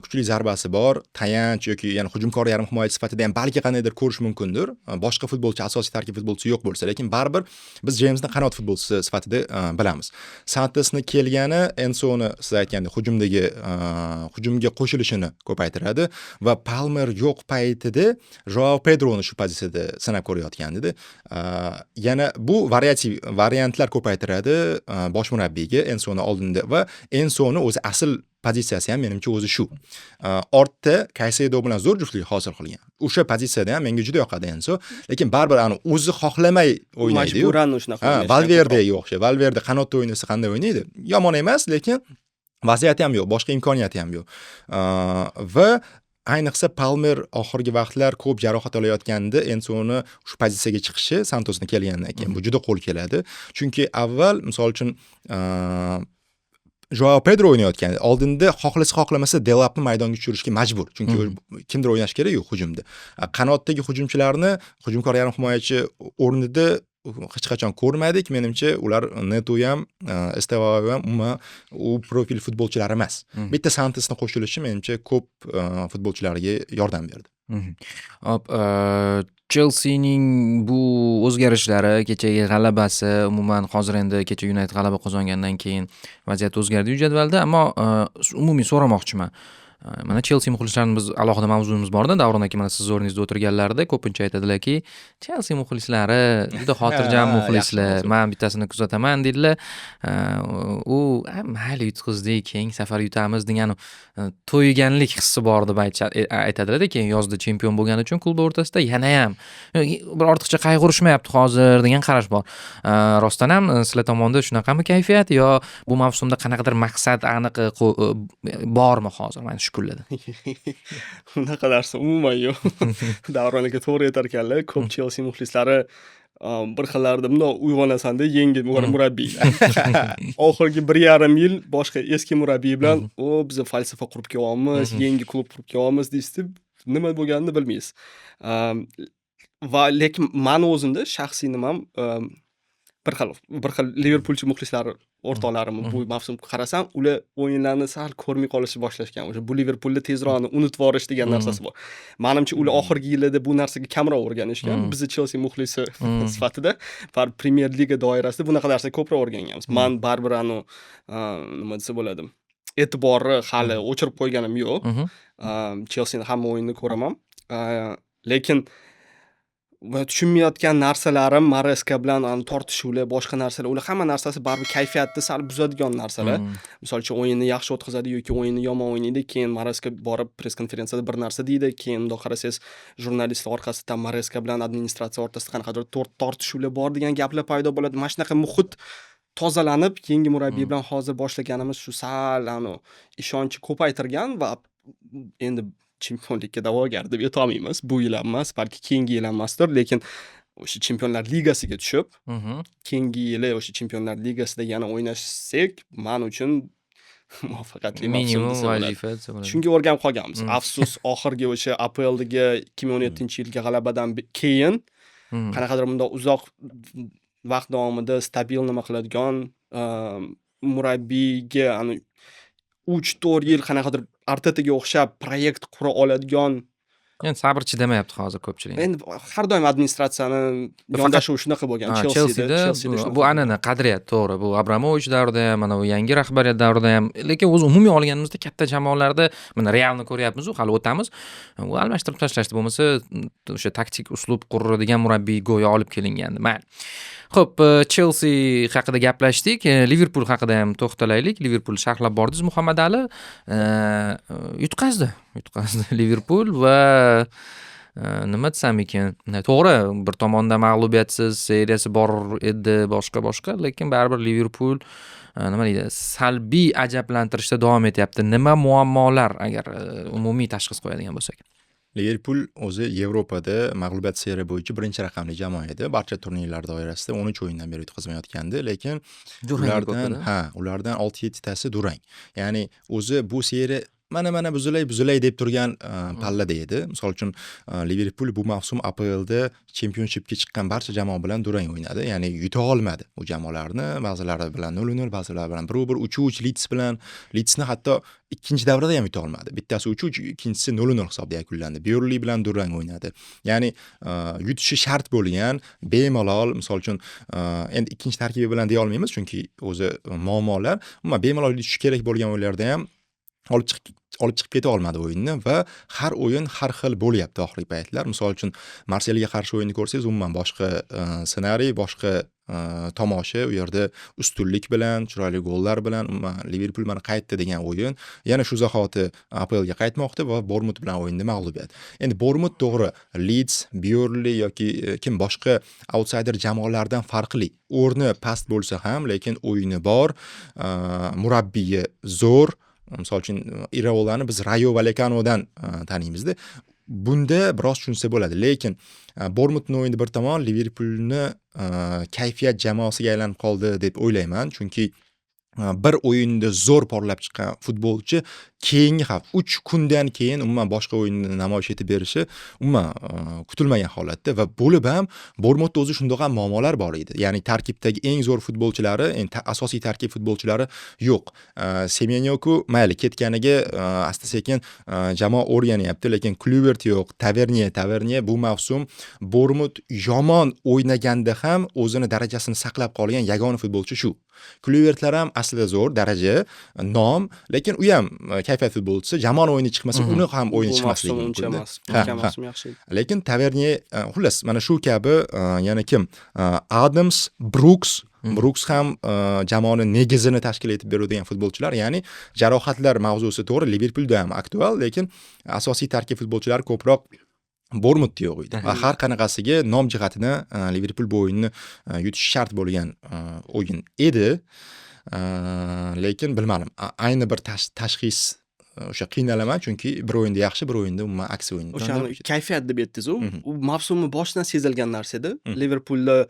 kuchli zarbasi bor, tayanch yoki ya'ni hujumkor yarim himoyachi sifatida ham balki qandaydir ko'rish mumkindir. Boshqa futbolchi asosiy tarkib futbolchisi yo'q bo'lsa, lekin baribir biz Jamesni qanot futbolchisi sifatida bilamiz. Santosni kelgani Ensoni siz aytgandek hujumga qo'shilishini ko'paytiradi va Palmer yo'q paytida Joao Pedroni shu pozitsiyada sinab ko'rayotgandi. Yana bu variantlar ko'paytiradi bosh murabbiyga Ensoni oldinda va Ensoni o'zi asl pozitsiyasi ham menimcha o'zi shu. Ortda Caicedo bilan zo'r juftlik hosil qilgan. O'sha pozitsiyada ham menga juda yoqadi Enso, lekin baribir o'zi xohlamay o'ynaydi. Majburan shunaqa. Valverdega o'xshaydi. Valverde qanotda o'ynasa qanday o'ynaydi? Yomon emas, lekin vaziyati ham yo'q, boshqa imkoniyati ham yo'q. Va ayniqsa Palmer oxirgi vaqtlar ko'p jarohat olayotganda Ensoni shu pozitsiyaga chiqishi Santosni kelgandan keyin bu juda qo'l keladi. Chunki avval misol uchun Joao Pedro o'ynayotgan. Oldinda xohlamasa Delapni maydonga tushirishga majbur. Chunki kimdir o'ynash kerak-ku hujumda. Qanotdagi hujumchilarni hujumkor yarim himoyachi o'rnida hech qachon ko'rmadik. Menimcha ular Neto ham, Estevao ham u profil futbolchilar emas. Bitta Santosni qo'shilishi menimcha ko'p futbolchilarga yordam berdi. Chelseaning bu o'zgarishlari, kechagi g'alabasi, umuman hozir endi kecha United g'alaba qozongandan keyin vaziyat o'zgardi jadvalda, ammo umumiy so'ramoqchiman. Mana Chelsea muxlislarini biz alohida mavzuimiz bor-da, Davron aka mana siz o'rningizda o'tirganlarida ko'pincha aytadilar-ki, Chelsea muxlislari juda xotirjam muxlislar. Men bittasini kuzataman deydilar. U mayli yutqizdik, keyingi safar yutamiz degan to'yganlik hissi bor deb aytadilar, keyin yozda chempion bo'lgani uchun klub o'rtasida yana ham bir ortiqcha qayg'urishmayapti hozir degan qarash bor. Rostdan ham sizlar tomonda shunaqami kayfiyat yo bu mavsumda qanaqadir maqsad aniq bormi hozir? Mana shu kunlarda. Unaqa narsa umuman yo'q. Davron aka to'g'ri aytar ekanlar. Ko'p Chelsea muxlislari bir xillarda bundoq uyg'onasanda yangi murabbiy. Oxirgi 1,5 yil boshqa eski murabbiy bilan biz falsafa qurib kelyapmiz, yangi klub qurib kelyapmiz deysiz, nima bo'lganini bilmaysiz. Va lekin meni o'zimda shaxsiy nimam bir xil Liverpoolchi muxlislar o'rtoqlarim bu mavsum qarasam, ular o'yinlarni sal ko'rmay qolishni boshlashgan. O'sha bu Liverpoolni tezroq unutib yuborish degan narsasi bor. Menimcha ular oxirgi yillarda bu narsaga kamroq o'rganishgan. Biz Chelsea muxlisi sifatida Premier Liga doirasida bunaqa narsa ko'proq o'rganganmiz. Men baribir nima desa bo'ladi? E'tiborni hali o'chirib qo'yganim yo'q. Chelseaning hamma o'yinini ko'raman. Lekin va tushunmayotgan narsalarim Maresca bilan tortishuvlar, boshqa narsalar, ular hamma narsasi baribir kayfiyatni sal buzadigan narsalar. Misol uchun o'yinni yaxshi o'tkazadi yoki o'yinni yomon o'ynaydi, keyin Maresca borib press konferensiyada bir narsa deydi, keyin unda qarasangiz jurnalistlar orqasidan Maresca bilan administratsiya o'rtasida qanaqadir tortishuvlar bor degan gaplar paydo bo'ladi. Mana shunaqa muhit tozalanib, yangi murabbiy bilan hozir boshlaganimiz shu sal ishonchni ko'paytirgan va endi chempionlikka da'vogar deb aytolmaymiz. Bu yil emas, balki keyingi yil emasdir, lekin o'sha Chempionlar Ligasiga tushib, keyingi yili o'sha Chempionlar Ligasida yana o'ynashsak, men uchun muvaffaqiyatli minimum vazifa. Shunga o'rganib qolganmiz. Afsus, oxirgi o'sha APLdagi 2017-yilgi g'alabadan keyin qanaqadir bunday uzoq vaqt davomida stabil nima qiladigan murabbiyga 3-4 yil qanaqadir Artetaga o'xshab proyekt qura oladigan, endi sabr chidamayapti hozir ko'pchilik. Endi har doim administratsiyani yondashuvi shunaqa bo'lgan Chelseada. Bu an'ana, qadriyat, to'g'ri. Bu Abramovich davrida ham, mana bu yangi rahbariyat davrida ham, lekin o'zi umumiy olganimizda katta jamoalarda mana Realni ko'ryapmiz, hali o'tamiz. U almashtirib tashlashdi, bo'lmasa o'sha taktik uslub quradigan murabbiy go'yo olib kelingandi. Mayli. Xo'p, Chelsea haqida gaplashdik. Liverpool haqida ham to'xtalaylik. Liverpool sharhlab bordingiz, Muhammad Ali. Yutqazdi Liverpool va nima desam ekan, to'g'ri, bir tomonda mag'lubiyatsiz seriyasi bor edi, boshqa, lekin baribir Liverpool nima deydi, salbiy ajablantirishda davom etyapti. Nima muammolar, agar umumiy tashxis qo'yadigan bo'lsak? Liverpool o'zi Yevropada mag'lubiyat seriya bo'yicha birinchi raqamli jamoa edi. Barcha turnirlar doirasida 13 o'yindan beri yutqazmayotgandi, lekin ulardan 6-7 tasi durang. Ya'ni o'zi bu seriya mana buzilay deb turgan pallada edi. Misol uchun Liverpool bu mavsum APLda Championshipga chiqqan barcha jamoa bilan durang o'ynadi. Ya'ni yuta olmadi bu jamoalarni. Ba'zilari bilan 0-0, ba'zilari bilan 1-1, 3-3 Leedsni hatto ikkinchi davrada ham yuta olmadi. Bittasi 3-3, ikkinchisi 0-0 hisobda yakunlandi. Burnley bilan durang o'ynadi. Ya'ni yutishi shart bo'lgan bemalol, misol uchun endi ikkinchi tarkibi bilan deya olmaymiz, chunki o'zi muammolar, umuman bemalol yutishi kerak bo'lgan o'yinlarda ham olib chiqib keta olmadi o'yinni va har o'yin har xil bo'lyapti oxirgi paytlar. Misol uchun Marselga qarshi o'yinni ko'rsangiz, umuman boshqa ssenariy, boshqa tomosha, u yerda ustunlik bilan, chiroyli gollar bilan umuman Liverpool mana qaytdi degan o'yin. Yana shu zahoti APLga qaytmoqda va Bournemouth bilan o'yinda mag'lubiyat. Endi Bournemouth to'g'ri Leeds, Burnley yoki kim boshqa outsider jamoalardan farqli. O'rni past bo'lsa ham, lekin o'yini bor, murabbiyi zo'r. Misol uchun Iraolani biz Rayo Vallecanodan taniymiz-da. Bunda biroz tushunsa bo'ladi, lekin Bournemouthning o'yini bir tomon, Liverpoolni kayfiyat jamoasiga aylanib qoldi deb o'ylayman, chunki bir o'yinda zo'r porlab chiqqan futbolchi keyingi hafta 3 kundan keyin umuman boshqa o'yinni namoyish etib berishi umuman kutilmagan holatda va bo'lib ham Bournemouthda o'zi shundoq ham muammolar bor edi. Ya'ni tarkibdagi eng zo'r futbolchilari, asosiy tarkib futbolchilari yo'q. Semenyoku mayli ketganiga asta-sekin jamoa o'rganyapti, lekin Kluivert yo'q, Tavernier bu mavsum Bournemouth yomon o'ynaganda ham o'zini darajasini saqlab qolgan yagona futbolchi shu. Kluivertlar ham aslida zo'r daraja, nom, lekin u ham kayfiyat futbolchisi, jamoa o'yini chiqmasa, uni ham o'yini chiqmasligi mumkin. Yaxshi. Lekin Tavernier, xullas, mana shu kabi yana kim? Adams, Brooks ham jamoani negizini tashkil etib beradigan futbolchilar, ya'ni jarohatlar mavzusi to'g'ri Liverpoolda ham aktual, lekin asosiy tarkib futbolchilari ko'proq Bournemouthda yo'q edi. Va har qanaqasiga nom jihatini Liverpool bu o'yinni yutish shart bo'lgan o'yin edi. Lekin bilmadim. Ayni bir tashxis o'sha qiynalaman, chunki bir o'yinda yaxshi, bir o'yinda umuman aksi o'yin. O'shani kayfiyat deb aytdingiz, u mavsumni boshidan sezilgan narsa edi. Liverpoolda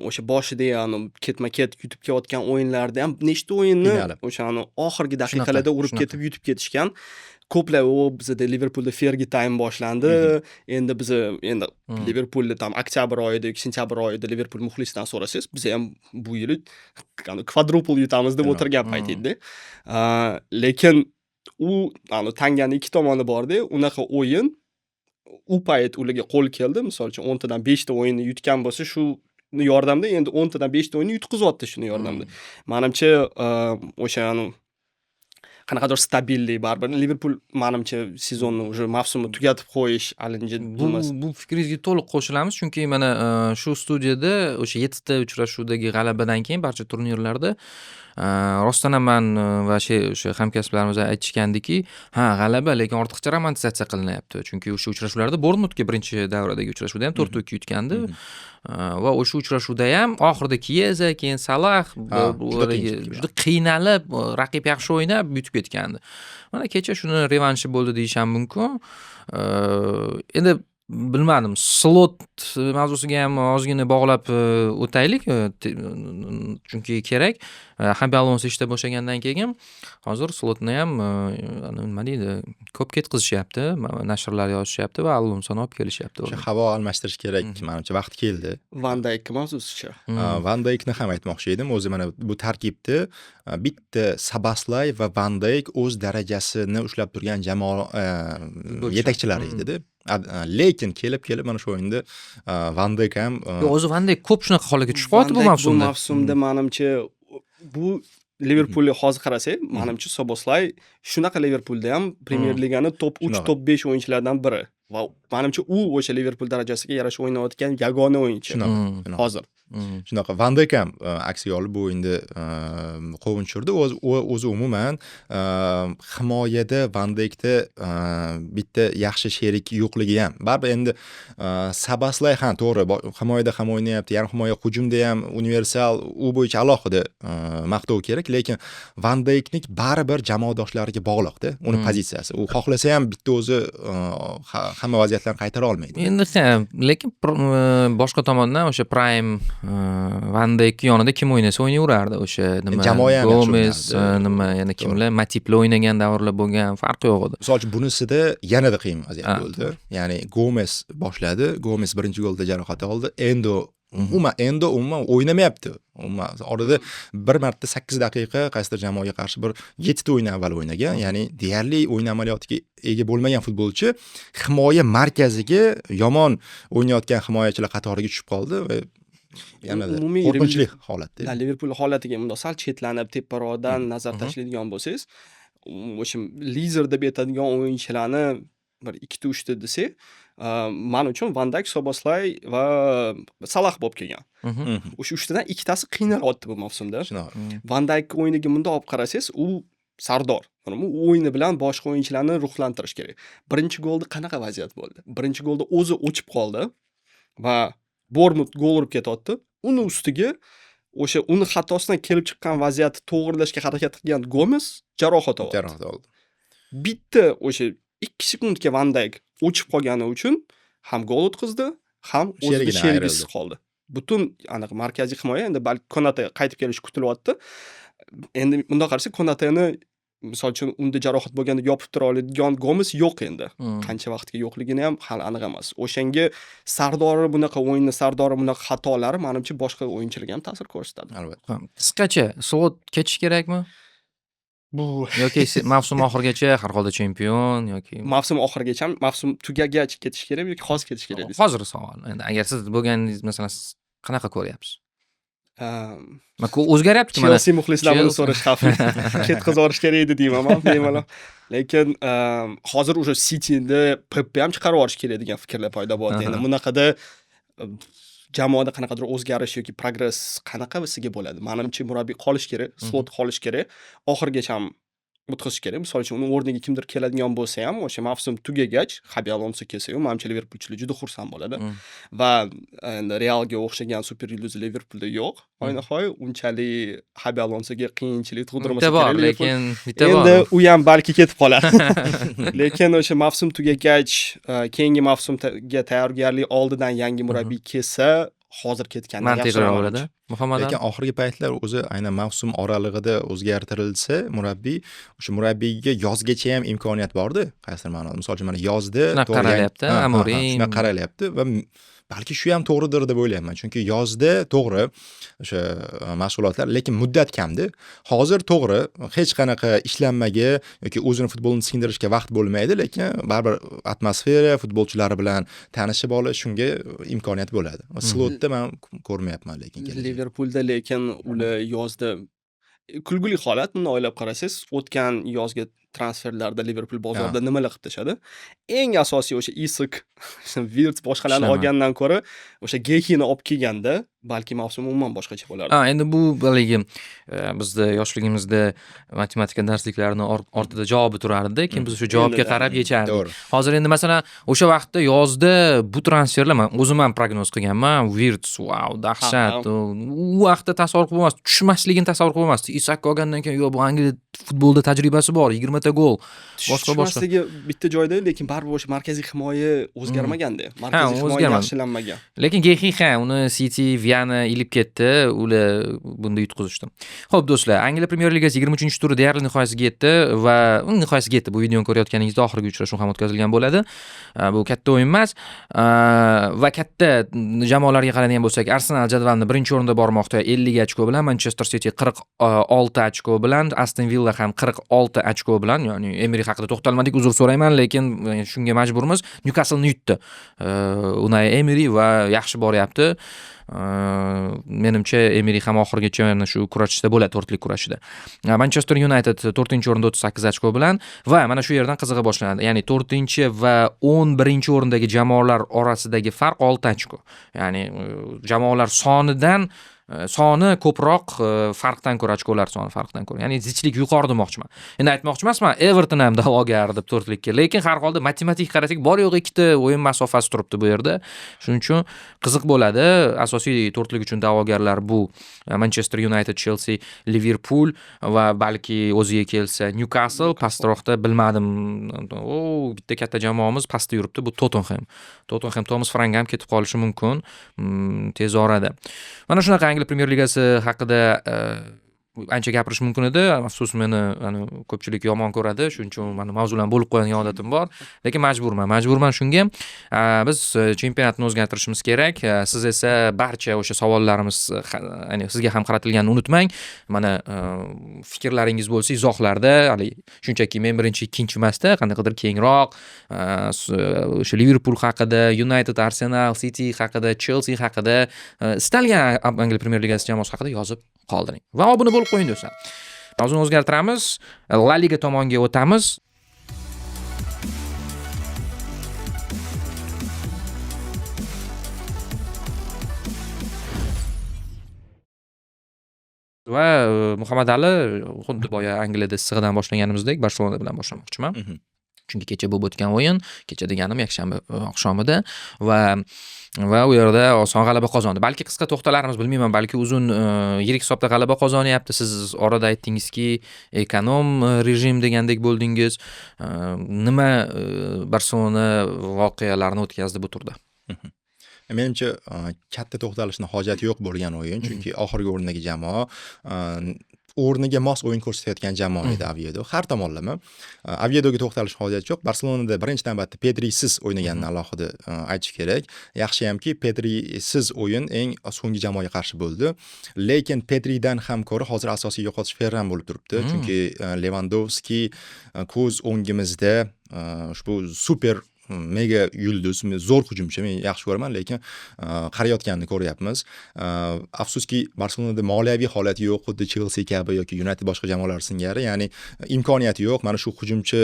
o'sha boshida ya'ni ketma-ket yutib kelayotgan o'yinlarda ham nechta o'yinni o'shani oxirgi daqiqalarda urib ketib yutib ketishgan. Ko'plar bizda Liverpoolda Fergie time boshlandi. Endi Liverpoolda tam oktyabr oyida, sentyabr oyida Liverpool muxlisidan so'rasangiz, biz ham bu yili kvadruple yutamiz deb o'tirgan payt edi. Lekin u tanganing ikki tomoni bor-da, unaqa o'yin u payt ularga qo'l keldi. Misol uchun 10 tadan 5 ta o'yinni yutgan bo'lsa, shu yordamda endi 10 tadan 5 ta o'yinni yutqizyapti shuni yordamda. Menimcha o'sha qanaqadir stabillik baribir. Liverpool menimcha sezonni уже mavsumni tugatib qo'yish alinji emas. Bu fikringizga to'liq qo'shilamiz, chunki mana shu studiyada o'sha 7 ta uchrashuvdagi g'alabadan keyin barcha turnirlarda rostdan ham men va o'sha hamkasblarimiz aytishgandiki, g'alaba, lekin ortiqcha romantizatsiya qilinyapti. Chunki o'sha uchrashuvlarda Bournemouthga birinchi davradagi uchrashuvda ham 4-2 yutgandi. Va o'sha uchrashuvda ham oxirida Chiesa, keyin Salah juda qiynalib, raqib yaxshi o'ynab yutib ketgandi. Mana kecha shuni revanshi bo'ldi deyish ham mumkin. Endi bilmadim, slot mavzusiga ham ozgina bog'lab o'taylik, chunki kerak. Xabi Alonso ishda bo'shagandan keyin hozir slotni ham nima deydi, ko'p ketkizishyapti, nashrlar yozishyapti va Alonsoni olib kelishyapti. O'sha havo almashtirish kerak, menimcha vaqt keldi. Van Dijk mavzusicha. Van Dijkni ham aytmoqchi edim. O'zi mana bu tarkibda bitta Sabaslay va Van Dijk o'z darajasini ushlab turgan jamoa yetakchilari edi-da. Lekin kelib mana shu o'yinda Van Dijk ham o'zi Van Dijk ko'p shunaqa holatga tushib qoldi bu mavsumda. Bu mavsumda menimcha bu Liverpoolga hozir qarasak, menimcha Soboslay shunaqa Liverpoolda ham Premier Ligani top 3, top 5 o'yinchilardan biri. va menimcha u o'sha Liverpool darajasiga yarasha o'ynayotgan yagona o'yinchi Shunaqa. hozir. Shunaqa Van Dijk ham aksiga olib bu o'yinda qovun tushirdi. O'zi umuman himoyada Van Dijkda bitta yaxshi sherik yo'qligi ham. Baribir endi Sabaslay ham to'g'ri, himoyada ham o'ynayapti, yarim himoya hujumda ham universal, u bo'yicha alohida maqtov kerak, lekin Van Dijkning baribir jamoadoshlariga bog'liqda, uni pozitsiyasi. U xohlasa ham bitta o'zi hamma vaziyatlarni qaytara olmaydi. Endi lekin boshqa tomondan o'sha Prime Van Dijk yonida kim o'ynasa o'ynayverardi. O'sha nima Jamoa ham Gomes, yaxshi o'ynardi. nima yana kimlar Matipla o'ynagan davrlar bo'lgan, farqi yo'q edi. Misol uchun bunisida yanada qiyin vaziyat bo'ldi. Ya'ni Gomes boshladi. Gomes birinchi golda jarohat oldi. Endo umuman o'ynamayapti. Orada bir marta 8 daqiqa qaysidir jamoaga qarshi bir 7 ta o'yin avval o'ynagan. Ya'ni deyarli o'yin amaliyotiga ega bo'lmagan futbolchi himoya markaziga yomon o'ynayotgan himoyachilar qatoriga tushib qoldi va yanada Umumiy qo'rqinchli holatda. Liverpool holatiga bundoq sal chetlanib teparoqdan nazar tashlaydigan bo'lsangiz, o'sha lider deb aytadigan o'yinchilarni bir 2-3 ta desak, men uchun Van Dijk, Szoboszlai va Salah bo'lib kelgan. O'sha 3 tadan 2 tasi qiynalyapti bu mavsumda. Shunaqa. Van Dijk o'yiniga bundoq olib qarasangiz, u sardor. U o'yini bilan boshqa o'yinchilarni ruhlantirish kerak. Birinchi golda qanaqa vaziyat bo'ldi? Birinchi golda o'zi o'chib qoldi va Bournemouth gol urib ketyapti. Uni ustiga o'sha uni xatosidan kelib chiqqan vaziyatni to'g'rilashga harakat qilgan Gomes jarohat oldi. Jarohat oldi. Bitta o'sha 2 sekundga Van Dijk o'chib qolgani uchun ham gol o'tkazdi, ham o'zida Sherigidan sherigisiz ayrildi. qoldi. Butun aniq markaziy himoya endi balki Konate qaytib kelishi kutilyapti. Endi bundoq qarasak Konateni misol uchun unda jarohat bo'lganda yopib tura oladigan Gomes yo'q endi. Qancha vaqtga yo'qligini ham hali aniq emas. O'shanga sardori bunaqa o'yinni sardori bunaqa xatolari menimcha boshqa o'yinchilarga ham ta'sir ko'rsatadi. Albatta. Qisqacha Slot ketish kerakmi? Bu Yoki mavsum oxirigacha har holda chempion yoki mavsum oxirigacha, mavsum tugagach ketish kerakmi yoki hozir ketish kerak deysiz? hozir savol. Endi agar siz bo'lganingiz masalan siz qanaqa ko'ryapsiz? Mana o'zgaryapti mana. Chelsea muxlislari buni so'rash xavfli. Ketkazorish kerak edi deyman men bemalol. Lekin hozir o'sha City'ni Pep ham chiqarib yuborish kerak degan fikrlar paydo bo'ldi. Endi bunaqada jamoada qanaqadir o'zgarish yoki progress qanaqasiga bo'ladi? Menimcha murabbiy qolish kerak, Slot qolish kerak, oxirigacha ham o'tkazish kerak. Misol uchun uni o'rniga kimdir keladigan bo'lsa ham, o'sha mavsum tugagach Xabi Alonso kelsa-yu, menimcha Liverpoolchilar juda xursand bo'ladi. Va endi Realga o'xshagan super yulduz Liverpoolda yo'q. Oynahoy unchalik Xabi Alonsoga qiyinchilik tug'dirmasa kerak. Lekin endi u ham balki ketib qolar. Lekin o'sha mavsum tugagach, keyingi mavsumga tayyorgarlik oldidan yangi murabbiy kelsa, hozir ketgani mantiqliroq bo'ladi. Muhammad Lekin oxirgi paytlar o'zi aynan mavsum oralig'ida o'zgartirilsa, murabbiy, o'sha murabbiyga yozgacha ham imkoniyat bordi. Qaysidir ma'noda. Misol uchun mana yozda shunaqa qaralyapti, Amorim. Shunaqa qaralyapti va balki shu ham to'g'ridir deb o'ylayman. Chunki yozda to'g'ri o'sha mashg'ulotlar, lekin muddat kamdi. Hozir to'g'ri hech qanaqa ishlanmaga yoki o'zini futbolni singdirishga vaqt bo'lmaydi, lekin baribir atmosfera, futbolchilari bilan tanishib olish shunga imkoniyat bo'ladi. Slotda men ko'rmayapman lekin. Liverpoolda lekin ular yozda kulguli holat, buni o'ylab qarasangiz, o'tgan yozgi transferlarda Liverpool bozorida nimalar qilib tashadi? Eng asosiy o'sha Isak, Wirtz boshqalarni olgandan ko'ra o'sha Gehini olib kelganda balki mavsum umuman boshqacha bo'lardi. Endi bu baligi bizda yoshligimizda matematika darsliklarini ortida javobi turardi, keyin biz o'sha javobga qarab yechardik. Hozir endi masalan o'sha vaqtda yozda bu transferlar men o'zim ham prognoz qilganman. Wirtz, wow, dahshat. U vaqtda tasavvur qilib bo'lmasdi, tushmasligini tasavvur qilib bo'lmasdi. Isak olgandan keyin yo'q, bu Angliya futbolda tajribasi bor, 20 ta gol. Boshqa bitta joyda, lekin baribir o'sha markaziy himoya o'zgarmaganda. Markaziy himoya yaxshilanmagan. Lekin Gehi uni City Viyani ilib ketdi, ular bunda yutqizishdi. Xo'p do'stlar, Angliya Premyer Ligasi 23-turi deyarli nihoyasiga yetdi va nihoyasiga yetdi. Bu videoni ko'rayotganingizda oxirgi uchrashuv ham o'tkazilgan bo'ladi. Bu katta o'yin emas va katta jamoalarga qaraydigan bo'lsak, Arsenal jadvalni birinchi o'rinda bormoqda 50 ochko bilan, Manchester City 46 ochko bilan, Aston Villa ham 46 ochko bilan, ya'ni Emery haqida to'xtalmadik, uzr so'rayman, lekin shunga majburmiz. Newcastle ni yutdi. Unai Emery va yaxshi boryapti. Menimcha Emery ham oxirigacha mana shu kurashishda bo'ladi, to'rtlik kurashida. Manchester United 4-o'rinda 38 ochko bilan va mana shu yerdan qizig'i boshlanadi. Ya'ni 4 va 11-o'rindagi jamoalar orasidagi farq 6 ochko. Ya'ni jamoalar soni ko'proq farqdan ko'ra, ochkolar soni farqdan ko'ra. Ya'ni zichlik yuqori demoqchiman. Endi aytmoqchi emasman, Everton ham da'vogar deb to'rtlikka, lekin har holda matematik qarasak, bor yo'q ikkita o'yin masofasi turibdi bu yerda. Shuning uchun qiziq bo'ladi. Asosiy to'rtlik uchun da'vogarlar bu Manchester United, Chelsea, Liverpool va balki o'ziga kelsa Newcastle, pastroqda bilmadim. Bitta katta jamoamiz pastda yuribdi, bu Tottenham. Thomas Frank ham ketib qolishi mumkin tez orada. Mana shunaqa Angliya Premyer Ligasi haqida ancha gapirish mumkin edi. Afsus, meni ko'pchilik yomon ko'radi, shuning uchun meni mavzularni bo'lib qo'ygan odatim bor. Lekin majburman shunga. Biz chempionatni o'zgartirishimiz kerak. Siz esa barcha o'sha savollarimiz, ya'ni sizga ham qaratilganini unutmang. Mana fikrlaringiz bo'lsa, izohlarda, hali shunchaki men birinchi, ikkinchi emasda, qandaydir kengroq o'sha Liverpool haqida, United, Arsenal, City haqida, Chelsea haqida, istalgan Angliya Premyer Ligasi jamoasi haqida yozib qoldiring. Va obuna bo'lib qo'ying do'stlar. Mavzuni o'zgartiramiz. La Liga tomonga o'tamiz. Va Muhammad Ali xuddi boya Angliyada issig'idan boshlaganimizdek Barselona bilan boshlamoqchiman. Chunki kecha bo'lib o'tgan o'yin, kecha deganim yakshanba oqshomida va u yerda oson g'alaba qozondi. Balki qisqa to'xtalarimiz, bilmayman, balki uzun yirik hisobda g'alaba qozonyapti. Siz orada aytdingizki, ekonom rejim degandek bo'ldingiz. Nima Barselona voqealarni o'tkazdi bu turda? Menimcha katta to'xtalishni hojati yo'q bo'lgan o'yin, chunki oxirgi o'rindagi jamoa o'rniga mos o'yin ko'rsatayotgan jamoa edi Oviedo. Har tomonlama Oviedoga to'xtalish hojati yo'q. Barselonada birinchi navbatda Pedrisiz o'ynaganini alohida aytish kerak. Yaxshiyamki Pedrisiz o'yin eng so'nggi jamoaga qarshi bo'ldi. Lekin Pedridan ham ko'ra hozir asosiy yo'qotish Ferran bo'lib turibdi. Chunki Lewandowski ko'z o'ngimizda ushbu super mega yulduz, zo'r hujumchi, men yaxshi ko'raman, lekin qarayotganini ko'ryapmiz. Afsuski Barselonada moliyaviy holati yo'q, xuddi Chelsea kabi yoki United boshqa jamoalar singari, ya'ni imkoniyati yo'q. Mana shu hujumchi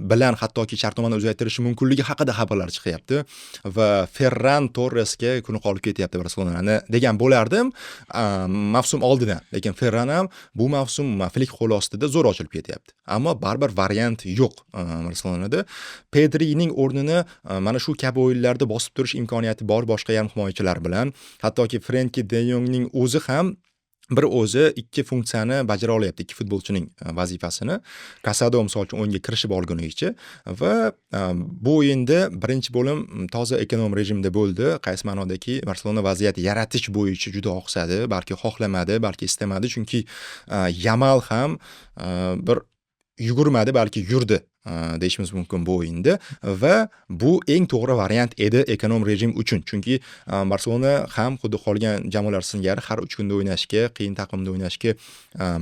bilan hattoki shartnomani uzaytirishi mumkinligi haqida xabarlar chiqyapti va Ferran Torresga kuni qolib ketyapti Barselonani degan bo'lardim mavsum oldidan. Lekin Ferran ham bu mavsum Flik qo'l ostida zo'r ochilib ketyapti. Ammo baribir variant yo'q Barselonada. Pedrining o'rnini mana shu kabi o'yinlarda bosib turish imkoniyati bor boshqa yarim himoyachilar bilan. Hattoki Frenkie de Jongning o'zi ham o'zi ikki funksiyani bajara olyapti, ikki futbolchining vazifasini. Casado misol uchun o'yinga kirishib olgunicha va bu o'yinda birinchi bo'lim toza ekonom rejimda bo'ldi. Qaysi ma'nodaki Barselona vaziyat yaratish bo'yicha juda oqsadi, balki xohlamadi, balki istamadi, chunki Yamal ham bir yugurmadi, balki yurdi deyishimiz mumkin bu o'yinda va bu eng to'g'ri variant edi ekonom rejim uchun. Chunki Barselona ham xuddi qolgan jamoalar singari har 3 kunda o'ynashga, qiyin taqvimda o'ynashga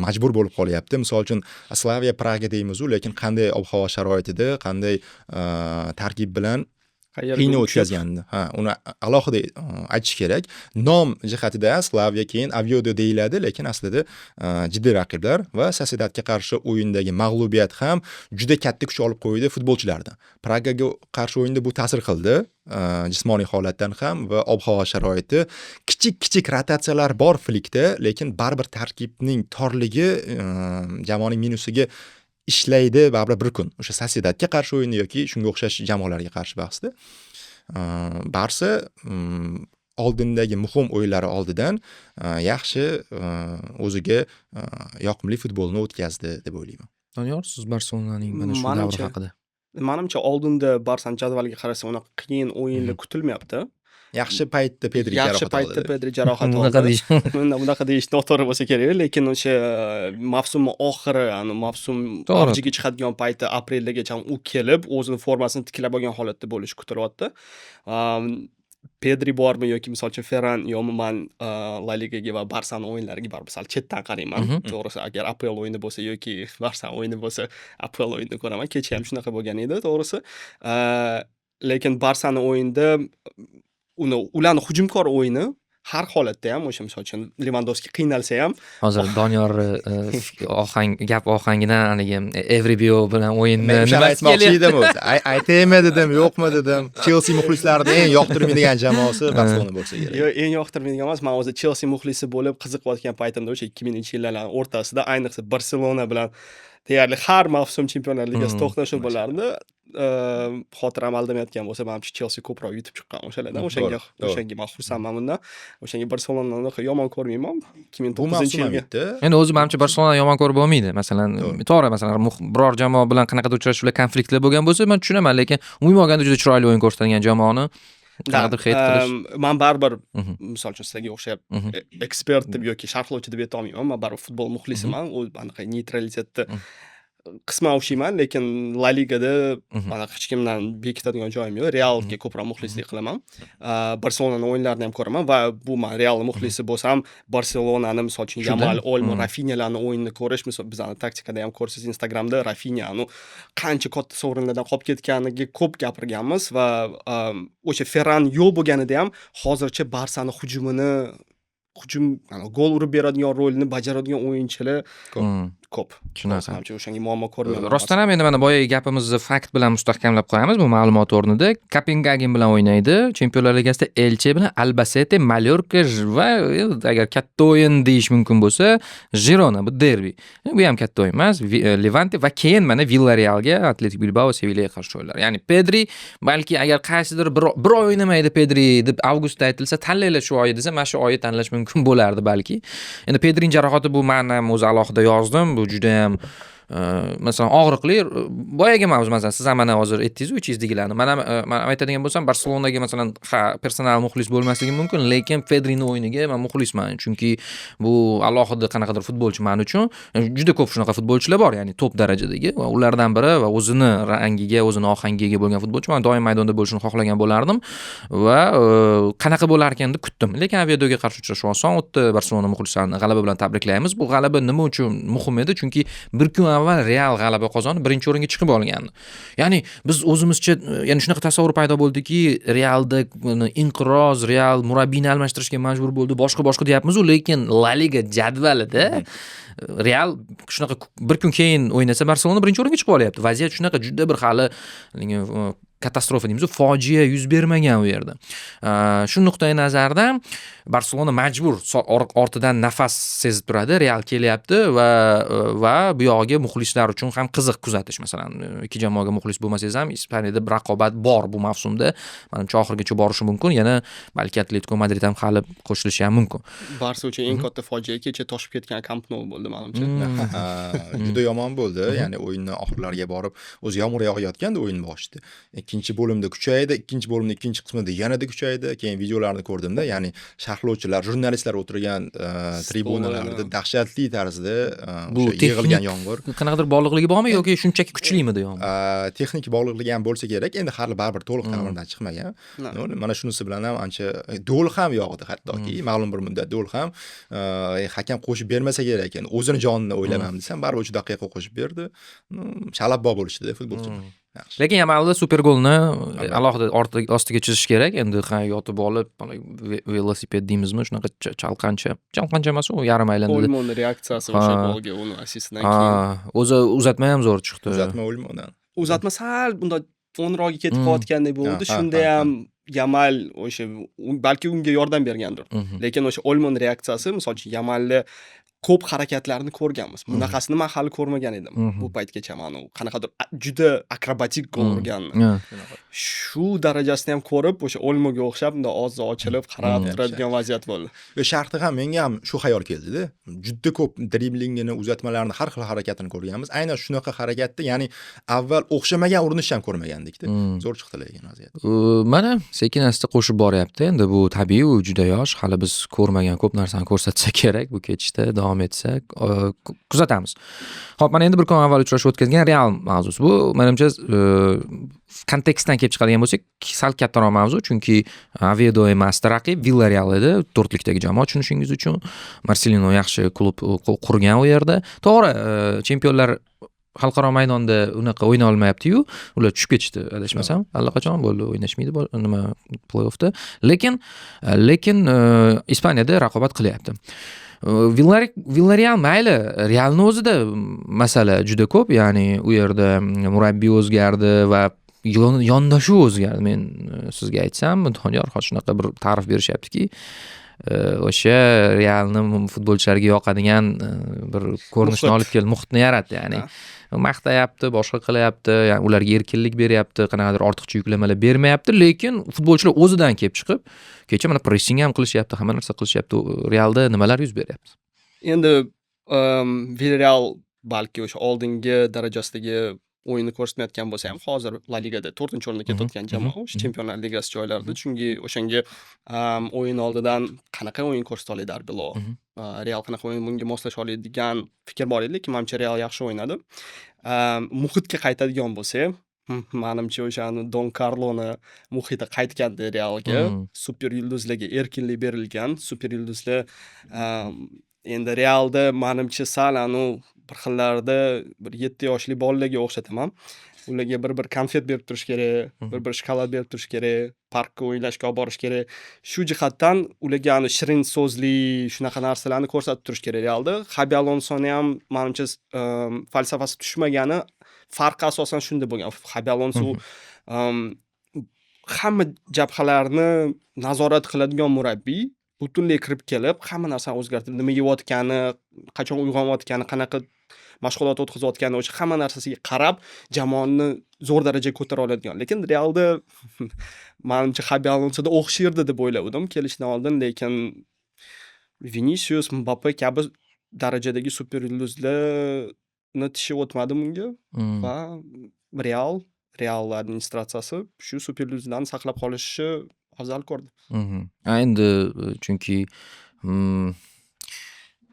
majbur bo'lib qolyapti. Misol uchun Slavia Praga deymiz-u, lekin qanday ob-havo sharoitida, qanday tarkib bilan qiyin o'tkazganini, uni alohida aytish kerak. Nom jihatida Slavia, keyin Oviedo deyiladi, lekin aslida jiddiy raqiblar va Sociedadga qarshi o'yindagi mag'lubiyat ham juda katta kuch olib qo'ydi futbolchilardan. Pragaga qarshi o'yinda bu ta'sir qildi, jismoniy holatdan ham va ob-havo sharoiti. Kichik rotatsiyalar bor Flikda, lekin baribir tarkibning torligi jamoaning minusiga ishlaydi baribir bir kun. O'sha Sociedadga qarshi o'yinda yoki shunga o'xshash jamoalarga qarshi bahsda. Barsa oldindagi muhim o'yinlari oldidan yaxshi o'ziga yoqimli futbolni o'tkazdi deb o'ylayman. Doniyor, siz Barselonaning mana shu davri haqida. Menimcha oldinda Barsani jadvaliga qarasa, unaqa qiyin o'yinlar kutilmayapti. Yaxshi paytda Pedri jarohat oldi. Bunaqa deyish noto'g'ri bo'lsa kerak, lekin o'sha mavsum oxiri, mavsum avjiga chiqadigan payti apreldagacha u kelib, o'zini formasini tiklab olgan holatda bo'lishi kutilyapti. Pedri bormi yoki misol uchun Ferran yo umuman La Ligaga va Barsani o'yinlariga baribir sal chetdan qarayman. To'g'risi, agar APL o'yini bo'lsa yoki Barsani o'yini bo'lsa, APL o'yinini ko'raman. Kecha ham shunaqa bo'lgan edi, to'g'risi. Lekin Barsani o'yinda ularning hujumkor o'yini har holatda ham o'sha misol uchun Lewandowski qiynalsa ham Hozir Doniyor gap ohangidan haligi Everybio bilan o'yinni Men o'shani nimasi aytmoqchi kelyapti? edim o'zi. Aytaymi dedim, yo'qmi dedim. Chelsea muxlislarida eng yoqtirmaydigan jamoasi Barselona bo'lsa kerak. Yo, eng yoqtirmaydigan emas. Men o'zi Chelsea muxlisi bo'lib qiziqayotgan paytimda o'sha 2000-yillar o'rtasida ayniqsa Barselona bilan deyarli har mavsum Chempionlar Ligasi to'qnashuv bo'lardi. Xotiram aldamayotgan bo'lsa, menimcha Chelsea ko'proq yutib chiqqan o'shalardan. O'shanga men xursandman bundan. O'shanga Barselonani yomon ko'rmayman. Bu mavsum 2009-yilga bitdi. Endi o'zi menimcha Barselona yomon ko'rib bo'lmaydi. Masalan, to'g'ri, masalan, biror jamoa bilan qanaqadir uchrashuvlar, konfliktlar bo'lgan bo'lsa, men tushunaman, lekin umuman olganda juda chiroyli o'yin ko'rsatgan jamoani qanaqadir hate qilish. Men baribir misol uchun sizlarga o'xshab ekspert deb yoki sharhlovchi deb aytolmayman. Men baribir futbol muxlisiman. U anaqa neytralitetni qisman o'xshayman, lekin La Ligada mana hech kimdan bekitadigan joyim yo'q. Realga ko'proq muxlislik qilaman. Barselona o'yinlarini ham ko'raman va bu men Real muxlisi bo'lsam, Barselonani misol uchun Yamal, Olmo, Rafinyalarni o'yinini ko'rish, misol bizning taktikada ham ko'rsangiz Instagramda Rafinyani qancha katta sovrinlardan qolib ketganiga ko'p gapirganmiz va o'sha Ferran yo'q bo'lganida ham hozircha Barsani hujum gol urib beradigan rolni bajaradigan o'yinchilar ko'p. Shunaqa. O'shanga muammo ko'rmayman. Rostdan ham endi mana boya gapimizni fakt bilan mustahkamlab qo'yamiz bu ma'lumot o'rnida. Kopengagen bilan o'ynaydi. Chempionlar Ligasida Elche bilan Albacete, Mallorca va agar katta o'yin deyish mumkin bo'lsa, Girona bu derbi. Bu ham katta o'yin emas. Levante va keyin mana Villarrealga, Athletic Bilbao, Sevillaga qarshi o'yinlar. Ya'ni Pedri balki agar qaysidir bir oy o'ynamaydi Pedri deb avgustda aytilsa, tanlaylar shu oy desa, mana shu oyni tanlash mumkin bo'lardi balki. Endi Pedrining jarohati bu men ham o'zi alohida yozdim. Bu juda ham masalan og'riqli boyaga mavzu. Masalan siz ham mana hozir aytdingiz-ku ichingizdagilani. Men aytadigan bo'lsam Barselonaga masalan personal muxlis bo'lmasligi mumkin, lekin Pedrining o'yiniga men muxlisman, chunki bu alohida qanaqadir futbolchi men uchun. Juda ko'p shunaqa futbolchilar bor, ya'ni top darajadagi va ulardan biri va o'zini rangiga, o'zini ohangiga bo'lgan futbolchi. Men doim maydonda bo'lishini xohlagan bo'lardim va qanaqa bo'lar ekan deb kutdim. Lekin Oviedoga qarshi uchrashuv oson o'tdi. Barselona muxlislarini g'alaba bilan tabriklaymiz. Bu g'alaba nima uchun muhim edi? Chunki bir kun avval Real g'alaba qozonib, birinchi o'ringa chiqib olgandi. Ya'ni biz o'zimizcha, ya'ni shunaqa tasavvur paydo bo'ldiki, Realda inqiroz, Real murabbiyni almashtirishga majbur bo'ldi, boshqa deyapmiz-ku, lekin La Liga jadvalida Real shunaqa bir kun keyin o'ynasa Barselona birinchi o'ringa chiqib olyapti. Vaziyat shunaqa juda bir hali katastrofa deymiz, fojia yuz bermagan u yerda. Shu nuqtai nazardan Barselona majbur ortidan nafas sezib turadi, Real kelyapti va bu yog'iga muxlislar uchun ham qiziq kuzatish. Masalan, ikki jamoaga muxlis bo'lmasangiz ham Ispaniyada bir raqobat bor bu mavsumda. Menimcha oxirigacha borishi mumkin. Yana balki Atletico Madrid ham hali qo'shilishi ham mumkin. Barsa uchun eng katta fojia kecha toshib ketgan Camp Nou bo'ldi menimcha. Juda yomon bo'ldi. Ya'ni o'yinning oxirlariga borib o'zi yomg'ir yog'ayotgandi o'yin boshida. Ikkinchi bo'limda kuchaydi, ikkinchi bo'limning ikkinchi qismida yanada kuchaydi. Keyin videolarni ko'rdimda, ya'ni sharhlovchilar, jurnalistlar o'tirgan tribunalarda dahshatli tarzda yig'ilgan yomg'ir. Qanaqadir bog'liqligi bormi yoki shunchaki kuchlimidi yomg'ir? Texnik bog'liqligi ham bo'lsa kerak. Endi hali baribir to'liq ta'mirdan chiqmagan. Mana shunisi bilan ham ancha do'l ham yog'di, hattoki ma'lum bir muddat do'l ham hakam qo'shib bermasa kerak ekan. O'zini jonini o'ylamam desam, baribir 3 daqiqa qo'shib berdi. Shalabbop bo'lishdi futbolchilar. Lekin Yamalda super golni alohida ostiga chizish kerak. Endi yotib olib, velosiped deymizmi, shunaqa chalqancha emas, u yarim aylandi. Olmoni reaksiyasi o'sha golga, uni assistdan keyin. O'zi uzatma ham zo'r chiqdi. Uzatma Olmondan. Uzatma sal bunda o'nroqga ketib qolayotgandek bo'ldi. Shunda ham Yamal o'sha balki unga yordam bergandir. Lekin o'sha Olmon reaksiyasi, misol uchun Yamalni ko'p harakatlarni ko'rganmiz. Bunaqasini men hali ko'rmagan edim. Bu paytgacha mana qanaqadir juda akrobatik gol urganni. Shu darajasini ham ko'rib, o'sha Olmoga o'xshab unda og'zi ochilib qarab turadigan vaziyat bo'ldi. Va sharhda ham menga ham shu xayol keldi-da. Juda ko'p driblingini, uzatmalarni, har xil harakatini ko'rganmiz. Aynan shunaqa harakatni, ya'ni avval o'xshamagan urinishni ham ko'rmagandik-da. Zo'r chiqdi lekin vaziyat. Mana sekin-asta qo'shib boryapti. Endi bu tabiiy, u juda yosh, hali biz ko'rmagan ko'p narsani ko'rsatsa kerak bu ketishda. Davom etsak, kuzatamiz. Xo'p, mana endi bir kun avval uchrashuv o'tkazgan Real mavzusi. Bu menimcha kontekstdan kelib chiqadigan bo'lsak, sal kattaroq mavzu, chunki Oviedo emasdi raqib, Villarreal edi, to'rtlikdagi jamoa tushunishingiz uchun. Marcelino yaxshi klub qurgan u yerda. To'g'ri, chempionlar xalqaro maydonda unaqa o'ynay olmayapti-yu, ular tushib ketishdi adashmasam. Allaqachon bo'ldi o'ynashmaydi nima play-offda. Lekin Ispaniyada raqobat qilyapti. Villarreal mayli, Realning o'zida masala juda ko'p, ya'ni u yerda murabbiy o'zgardi va yondashuv o'zgardi. Men sizga aytsam, Doniyor hozir shunaqa bir ta'rif berishyaptiki, o'sha Realning futbolchilariga yoqadigan bir ko'rinishni olib keldi, muhitni yaratdi, ya'ni maqtayapti, boshqa qilyapti, ya'ni ularga erkinlik beryapti, qanaqadir ortiqcha yuklamalar bermayapti, lekin futbolchilar o'zidan kelib chiqib, kecha mana pressing ham qilishyapti, hamma narsa qilishyapti. Realda nimalar yuz beryapti? Endi Villarreal balki o'sha oldingi darajasidagi o'yinni ko'rsatmayotgan bo'lsa ham, hozir La Ligada 4-o'ringa ketayotgan jamoa o'sha Chempionlar Ligasi joylarida, chunki o'shanga o'yin oldidan qanaqa o'yin ko'rsata oladi Arbeloa. Real qanaqa o'yin bunga moslasha oladigan fikr bor edi, lekin menimcha Real yaxshi o'ynadi. Muhitga qaytadigan bo'lsa, menimcha o'shani Don Carloni muhiti qaytganda Realga, super yulduzlarga erkinlik berilgan, super yulduzlar endi Realda menimcha sal bir xillarda bir 7 yoshli bolalarga o'xshataman. Ularga bir konfet berib turish kerak, bir shokolad berib turish kerak, parkka o'ynashga olib borish kerak. Shu jihatdan ularga shirin so'zli shunaqa narsalarni ko'rsatib turish kerak Realda. Xabi Alonsoni ham menimcha falsafasi tushmagani farqi asosan shunda bo'lgan. Xabi Alonso hamma jabhalarni nazorat qiladigan murabbiy, butunlay kirib kelib, hamma narsani o'zgartirib, nima yeyotgani, qachon uyg'onayotgani, qanaqa mashg'ulot o'tkazayotgani, o'sha hamma narsasiga qarab, jamoani zo'r darajaga ko'tara oladigan. Lekin Realda menimcha Xabi Alonsoda o'xshirdi deb o'yladim kelishdan oldin, lekin Vinicius, Mbappe kabi darajadagi super yulduzlarni tishi o'tmadi bunga va Real administratsiyasi shu super yulduzlarni saqlab qolishni afzal ko'rdi. Endi chunki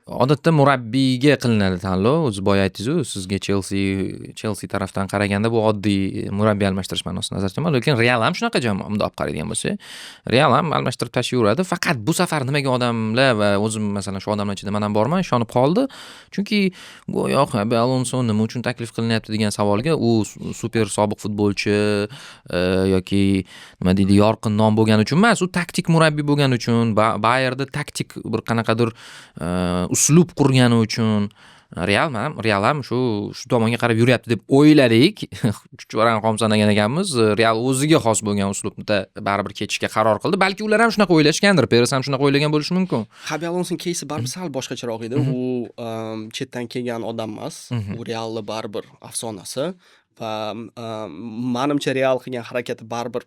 odatda murabbiyga qilinadi tanlov. O'zi boya aytdingiz-ku, sizga Chelsea tarafdan qaraganda bu oddiy murabbiy almashtirish ma'nosida nazarda tutaman, lekin Real ham shunaqa jamoa. Bunday olib qaraydigan bo'lsa, Real ham almashtirib tashlayveradi. Faqat bu safar nimaga odamlar va o'zim masalan shu odamlar ichida men ham borman, ishonib qoldi. Chunki go'yo Xabi Alonso nima uchun taklif qilinyapti degan savolga, u super sobiq futbolchi yoki nima deydi, yorqin nom bo'lgani uchun emas, u taktik murabbiy bo'lgani uchun, Bayernda taktik bir qanaqadir uslub qurgani uchun Real ham shu tomonga qarab yuryapti deb o'yladik. Chuchvarani xom sanagan ekanmiz. Real o'ziga xos bo'lgan uslubda baribir ketishga qaror qildi. Balki ular ham shunaqa o'ylashgandir. Peres ham shunaqa o'ylagan bo'lishi mumkin. Xabi Alonsoning keysi baribir sal boshqacharoq edi. U chetdan kelgan odam emas. U Realning baribir afsonasi va menimcha Real qilgan harakati baribir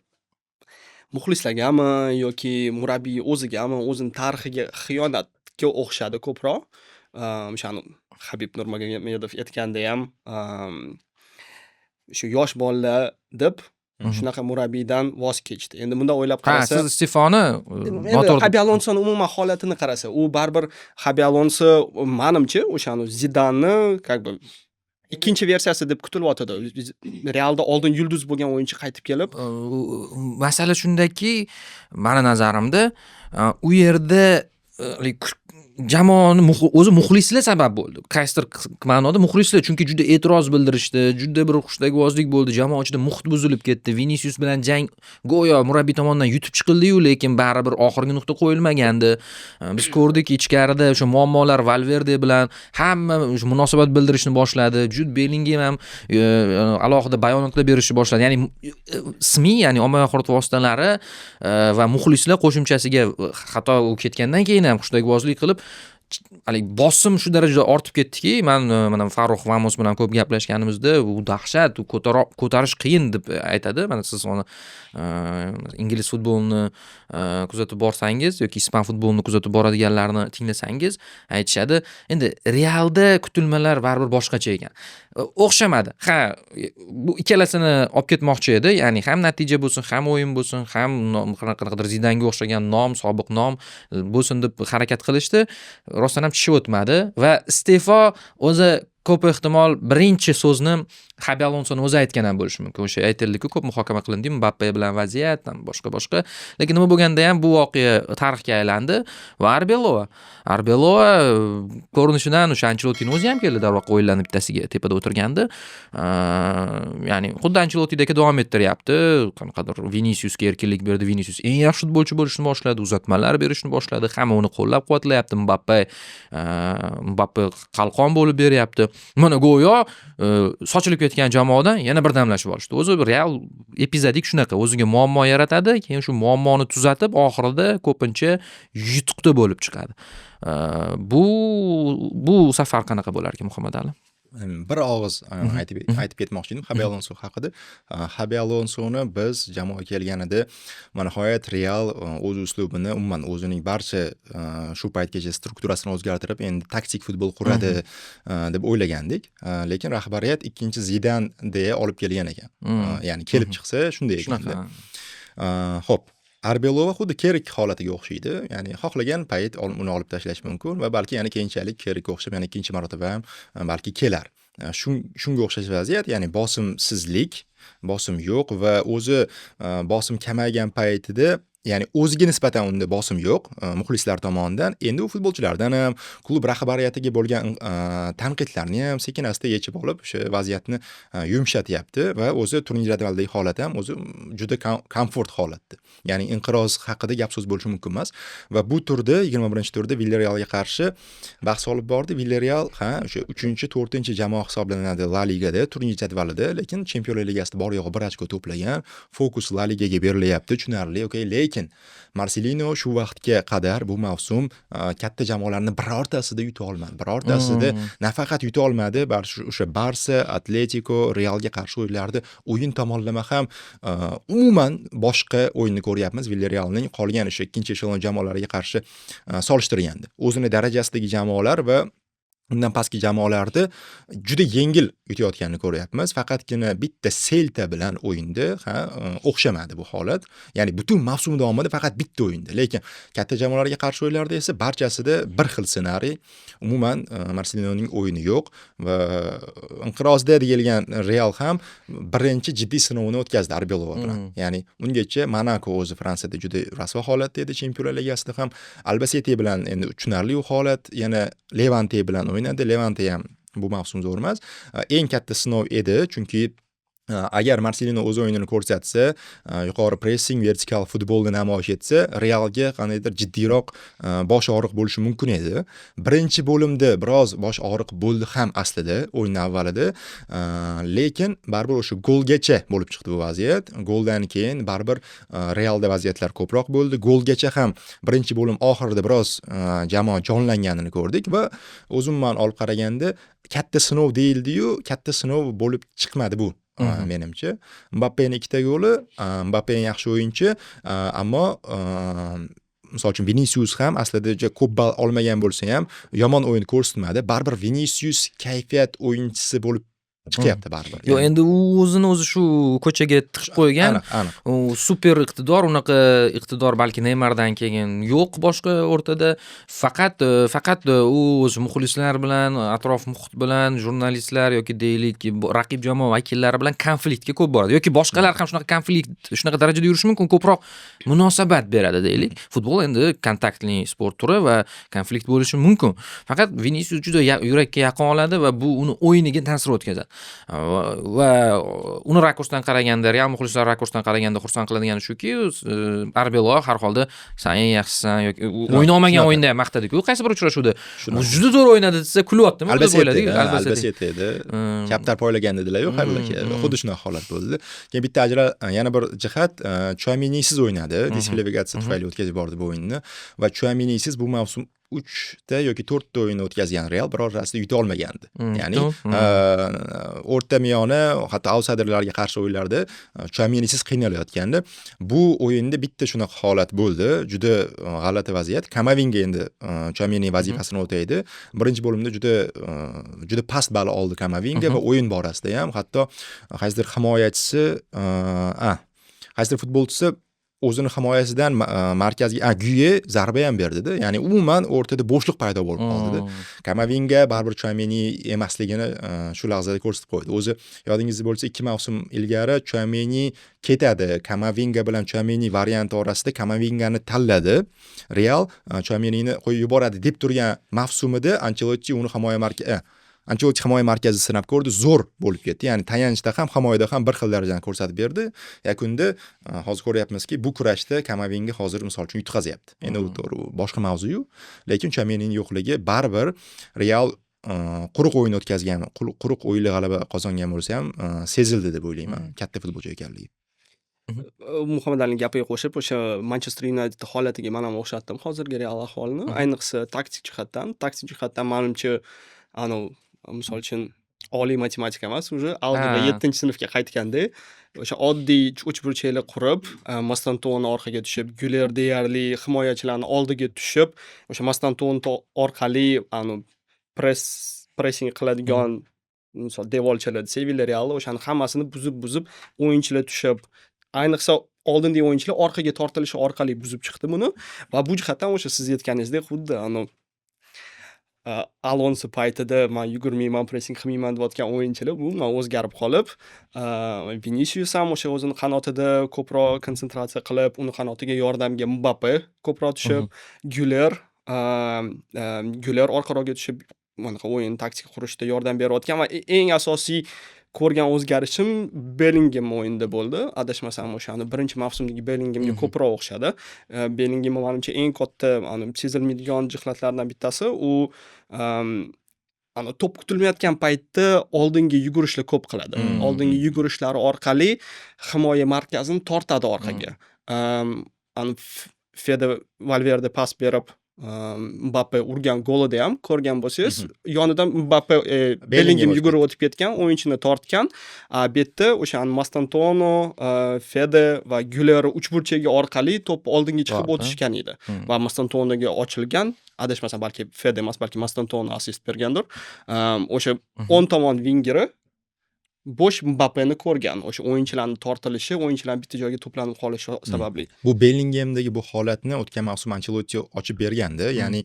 muxlislargami yoki murabbiy o'zigami, o'zining tarixiga xiyonatga o'xshadi ko'proq. O'shani Habib Nurmagomedov aytganda ham shu yosh bolalar deb shunaqa murabbiydan voz kechdi. Endi bunda o'ylab qarasa, siz iste'foni Xabi Alonsoning umuman holatini qarasa, u baribir Xabi Alonso menimcha o'shani Zidanni ikkinchi versiyasi deb kutilyotdi. Realda oldin yulduz bo'lgan o'yinchi qaytib kelib, masala shundaki, meni nazarimda u yerda jamoani o'zi muxlislar sabab bo'ldi. Qaysidir ma'noda muxlislar, chunki juda e'tiroz bildirishdi, juda bir xushtagvozlik bo'ldi, jamoa ichida muhit buzilib ketdi. Vinicius bilan jang go'yo murabbiy tomonidan yutib chiqildi-yu, lekin baribir oxirgi nuqta qo'yilmagandi. Biz ko'rdik, ichkarida o'sha muammolar Valverde bilan hamma munosabat bildirishni boshladi. Jude Bellingham ham alohida bayonotlar berishni boshladi. Ya'ni SMI, ya'ni ommaviy axborot vositalari va muxlislar qo'shimchasiga hatto u ketgandan keyin ham xushtagvozlik qilib bosim shu darajada ortib ketdiki, mana Farruh Vamos bilan ko'p gaplashganimizda, u dahshat, u ko'tarish qiyin deb aytadi. Mana siz uni ingliz futbolini kuzatib borsangiz yoki ispan futbolini kuzatib boradiganlarni tinglasangiz, aytishadi. Endi Realda kutilmalar baribir boshqacha ekan. O'xshamadi. Bu ikkalasini olib ketmoqchi edi. Ya'ni ham natija bo'lsin, ham o'yin bo'lsin, ham qanaqadir Zidanga o'xshagan nom, sobiq nom bo'lsin deb harakat qilishdi. Rostdan ham tishi o'tmadi va iste'fo o'zi ko'p ehtimol birinchi so'zni Xabi Alonsoni o'zi aytgan ham bo'lishi mumkin. O'sha aytildi-ku, ko'p muhokama qilindi Mbappe bilan vaziyat, boshqa. Lekin nima bo'lganda ham bu voqea tarixga aylandi va Arbeloa ko'rinishidan o'sha Ancelottining o'zi ham keldi darvoqe o'yinlarning bittasiga tepada o'tirgandi. Ya'ni xuddi Ancelottidagi davom ettiryapti. Qanaqadir Viniciusga erkinlik berdi. Vinicius eng yaxshi futbolchi bo'lishni boshladi, uzatmalar berishni boshladi. Hamma uni qo'llab-quvvatlayapti. Mbappe qalqon bo'lib beryapti. Mana go'yo sochilib ketgan jamoadan yana birdamlashib olishdi. O'zi Real epizodik shunaqa, o'ziga muammo yaratadi, keyin shu muammoni tuzatib, oxirida ko'pincha yutuqda bo'lib chiqadi. Bu safar qanaqa bo'lar ekan Muhammad Ali? Bir og'iz aytib ketmoqchi edim Xabi Alonso haqida. Xabi Alonsoni biz jamoa kelganida nihoyat Real o'z uslubini, umuman o'zining barcha shu paytgacha strukturasini o'zgartirib, endi taktik futbol quradi deb o'ylagandik. Lekin rahbariyat ikkinchi Zidan deya olib kelgan ekan. Ya'ni kelib chiqsa shunday ekan. Xo'p, Arbeloa xuddi Kerik holatiga o'xshaydi. Ya'ni xohlagan payt uni olib tashlash mumkin va balki yana keyinchalik Kerikga o'xshab yana ikkinchi marotaba ham balki kelar. Shunga o'xshash vaziyat, ya'ni bosim yo'q va o'zi bosim kamaygan paytida, ya'ni o'ziga nisbatan unda bosim yo'q muxlislar tomonidan. Endi u futbolchilardan ham, klub rahbariyatiga bo'lgan tanqidlarni ham sekin-asta yechib olib, o'sha vaziyatni yumshatyapti va o'zi turnir jadvaldagi holat ham o'zi juda komfort holatda. Ya'ni inqiroz haqida gap so'z bo'lishi mumkin emas va bu turda 21-turda Villarrealga qarshi bahs olib bordi. Villarreal o'sha 3-4 jamoa hisoblanadi La Ligada, turnir jadvalida, lekin Chempionlar Ligasida bor yo'g'i 1 ochko to'plagan. Fokus La Ligaga berilyapti, tushunarli, okey. Lekin Marcelino shu vaqtga qadar bu mavsum katta jamoalarni birortasida yuta olmadi. Birortasida nafaqat yuta olmadi, balki o'sha Barsa, Atletico, Realga qarshi o'yinlarda o'yin tomonlama ham umuman boshqa o'yinni ko'ryapmiz. Villarrealning qolgan o'sha ikkinchi eshelon jamoalariga qarshi solishtirganda o'zini darajasidagi jamoalar va undan pastki jamoalarda juda yengil yutayotganini ko'ryapmiz. Faqatgina bitta Celta bilan o'yinda o'xshamadi bu holat. Ya'ni butun mavsum davomida faqat bitta o'yinda. Lekin katta jamoalarga qarshi o'yinlarda esa barchasida bir xil ssenariy. Umuman Marcelinoning o'yini yo'q va inqirozda deyilgan Real ham birinchi jiddiy sinovini o'tkazdi Arbeloa bilan. Ya'ni ungacha Monaco o'zi Fransiyada juda rasvo holatda edi, Chempionlar Ligasida ham Albacete bilan endi tushunarli holat, yana Levante bilan o'ynadi. Levante ham bu mavsum zo'r emas. Eng katta sinov edi, chunki agar Marcelino o'z o'yinini ko'rsatsa, yuqori pressing, vertikal futbolni namoyish etsa, Realga qandaydir jiddiyroq bosh og'riq bo'lishi mumkin edi. Birinchi bo'limda biroz bosh og'riq bo'ldi ham aslida o'yin avvalida, lekin baribir o'sha golgacha bo'lib chiqdi bu vaziyat. Goldan keyin baribir Realda vaziyatlar ko'proq bo'ldi. Golgacha ham birinchi bo'lim oxirida biroz jamoa jonlanganini ko'rdik va o'zimman olib qaraganda katta sinov deyildi-yu, katta sinov bo'lib chiqmadi bu. Menimcha Mbappening 2ta goli, Mbappe yaxshi o'yinchi, ammo misol uchun Vinicius ham aslida ko'p ball olmagan bo'lsa ham yomon o'yin ko'rsatmadi. Baribir Vinicius kayfiyat o'yinchisi bo'lib chiqyapti baribir. Yo'q, endi u o'zini o'zi shu ko'chaga tiqib qo'ygan. U super iqtidor, unaqa iqtidor balki Neymardan keyin yo'q boshqa o'rtada. Faqat u o'z muxlislar bilan, atrof muhit bilan, jurnalistlar yoki deylik raqib jamoa vakillari bilan konfliktga ko'p boradi. Yoki boshqalar ham shunaqa darajada yurishi mumkin, ko'proq munosabat beradi deylik. Futbol endi kontaktli sport turi va konflikt bo'lishi mumkin. Faqat Vinicius juda yurakka yaqin oladi va bu uni o'yiniga ta'sir o'tkazadi. Va uni rakursdan qaraganda, Real muxlislar rakursdan qaraganda xursand qiladigani shuki, Arbeloa har holda sen eng yaxshisan yoki o'yna olmagan o'yinda ham maqtadi-ku. Qaysi bir uchrashuvda juda zo'r o'ynadi desa kulyaptimi deb o'yladik. Albacete edi. Kaptar poylagan dedilar-ku, xuddi shunaqa holat bo'ldi. Keyin bitta yana bir jihat, Chouaminisiz o'ynadi. Diskvalifikatsiya tufayli o'tkazib bordi bu o'yinni va Chouaminisiz bu mavsum 3ta yoki 4ta o'yin o'tkazgan Real birortasida yuta olmagandi. Ya'ni o'rta miyona, hatto outsiderlarga qarshi o'yinlarda Chouaminisiz qiynalayotgandi. Bu o'yinda bitta shunaqa holat bo'ldi. Juda g'alati vaziyat. Kamavinga endi Chouamini vazifasini o'taydi. Birinchi bo'limda juda past ball oldi Kamavinga va o'yin borasida ham hatto qaysidir himoyachisi, qaysidir futbolchisi o'zini himoyasidan markazga Guye zarba ham berdida. Ya'ni umuman o'rtada bo'shliq paydo bo'lib qoldida. Kamavinga baribir Chouameni emasligini shu lahzada ko'rsatib qo'ydi. O'zi yodingizda bo'lsa 2 mavsum ilgari Chouameni ketadi. Kamavinga bilan Chouameni varianti orasida Kamavingani tanladi. Real Chouamenini qo'yib yuboradi deb turgan mavsumida Ancelotti uni Ancelotti himoya markazi sinab ko'rdi, zo'r bo'lib ketdi. Ya'ni tayanchda ham, himoyada ham bir xil darajani ko'rsatib berdi. Yakunda hozir ko'ryapmizki, bu kurashda Kamavinga hozir misol uchun yutqazyapti. Endi u to'g'ri boshqa mavzu-yu, lekin Chouamenining yo'qligi baribir Real quruq o'yin o'tkazgan, quruq o'yinli g'alaba qozongan bo'lsa ham sezildi deb o'ylayman. Katta futbolchi ekanligi. Muhammad Alining gapiga qo'shib, o'sha Manchester United holatiga men ham o'xshatdim hozirgi Real ahvolini. Ayniqsa taktik jihatdan menimcha, misol uchun oliy matematika emas, уже albatta 7-sinfga qaytganda o'sha oddiy uchburchaklar qurib, Mastantoni orqaga tushib, Güler deyarli himoyachilarni oldiga tushib, o'sha Mastantoni orqali pressing qiladigan misol devorchilar Sevilla Realda o'shani hammasini buzib o'yinchilar tushib, ayniqsa oldindagi o'yinchilar orqaga tortilishi orqali buzib chiqdi buni va bu jihatdan o'sha siz aytganingizdek xuddi Alonso paytida men yugurmayman, pressing qilmayman deyotgan o'yinchilar umuman o'zgarib qolib, Vinicius ham o'sha o'zini qanotida ko'proq konsentratsiya qilib, uni qanotiga yordamga Mbappe ko'proq tushib, Güler orqaroqga tushib, mana o'yin taktik qurishda yordam berayotgan va eng asosiy ko'rgan o'zgarishim Bellingham o'yinida bo'ldi. Adashmasam o'shani birinchi mavsumdagi Bellinghamga ko'proq o'xshadi. Bellingham menimcha eng katta sezilmaydigan jihatlardan bittasi u to'p kutilmayotgan paytda oldinga yugurishlar ko'p qiladi. Oldinga yugurishlari orqali himoya markazini tortadi orqaga. Fede Valverde pas berib Mbappe urgan golida ham ko'rgan bo'lsangiz, yonidan Mbappe Bellingham yugurib o'tib ketgan, o'yinchini tortgan. Bu yerda o'sha Mastantuono, Fede va Güler uchburchagi orqali to'p oldinga chiqib o'tishgan edi. Va Mastantuonoga ochilgan, adashmasam balki Fede emas, balki Mastantuono assist bergandir. O'sha 10 tomon vingeri bo'sh Mbappeni ko'rgan. O'sha o'yinchilarning tortilishi, o'yinchilar bitta joyga to'planib qolishi sababli. Bu Bellinghamdagi bu holatni o'tgan mavsum Ancelotti ochib bergandi. Ya'ni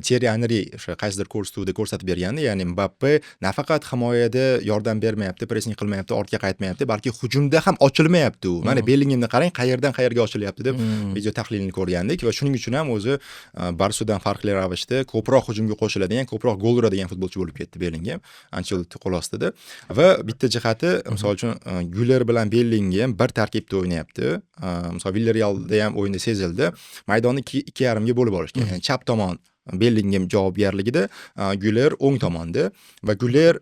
Thierry Henry o'sha qaysidir ko'rsatuvda ko'rsatib bergandi. Ya'ni Mbappe nafaqat himoyada yordam bermayapti, pressing qilmayapti, ortga qaytmayapti, balki hujumda ham ochilmayapti u. Mana Bellinghamni qarang, qayerdan qayerga ochilyapti deb video tahlilini ko'rgandik va shuning uchun ham o'zi Barsudan farqli ravishda ko'proq hujumga qo'shiladigan, ko'proq gol uradigan futbolchi bo'lib ketdi Bellingham Ancelotti qo'l ostida. Va bitta jihati, misol uchun Güler bilan Bellingham bir tarkibda o'ynayapti. Misol Villarrealda ham o'yinda sezildi. Maydonni 2,5 ga bo'lib olishgan. Ya'ni chap tomon Bellingham javobgarligida, Güler o'ng tomonda va Güler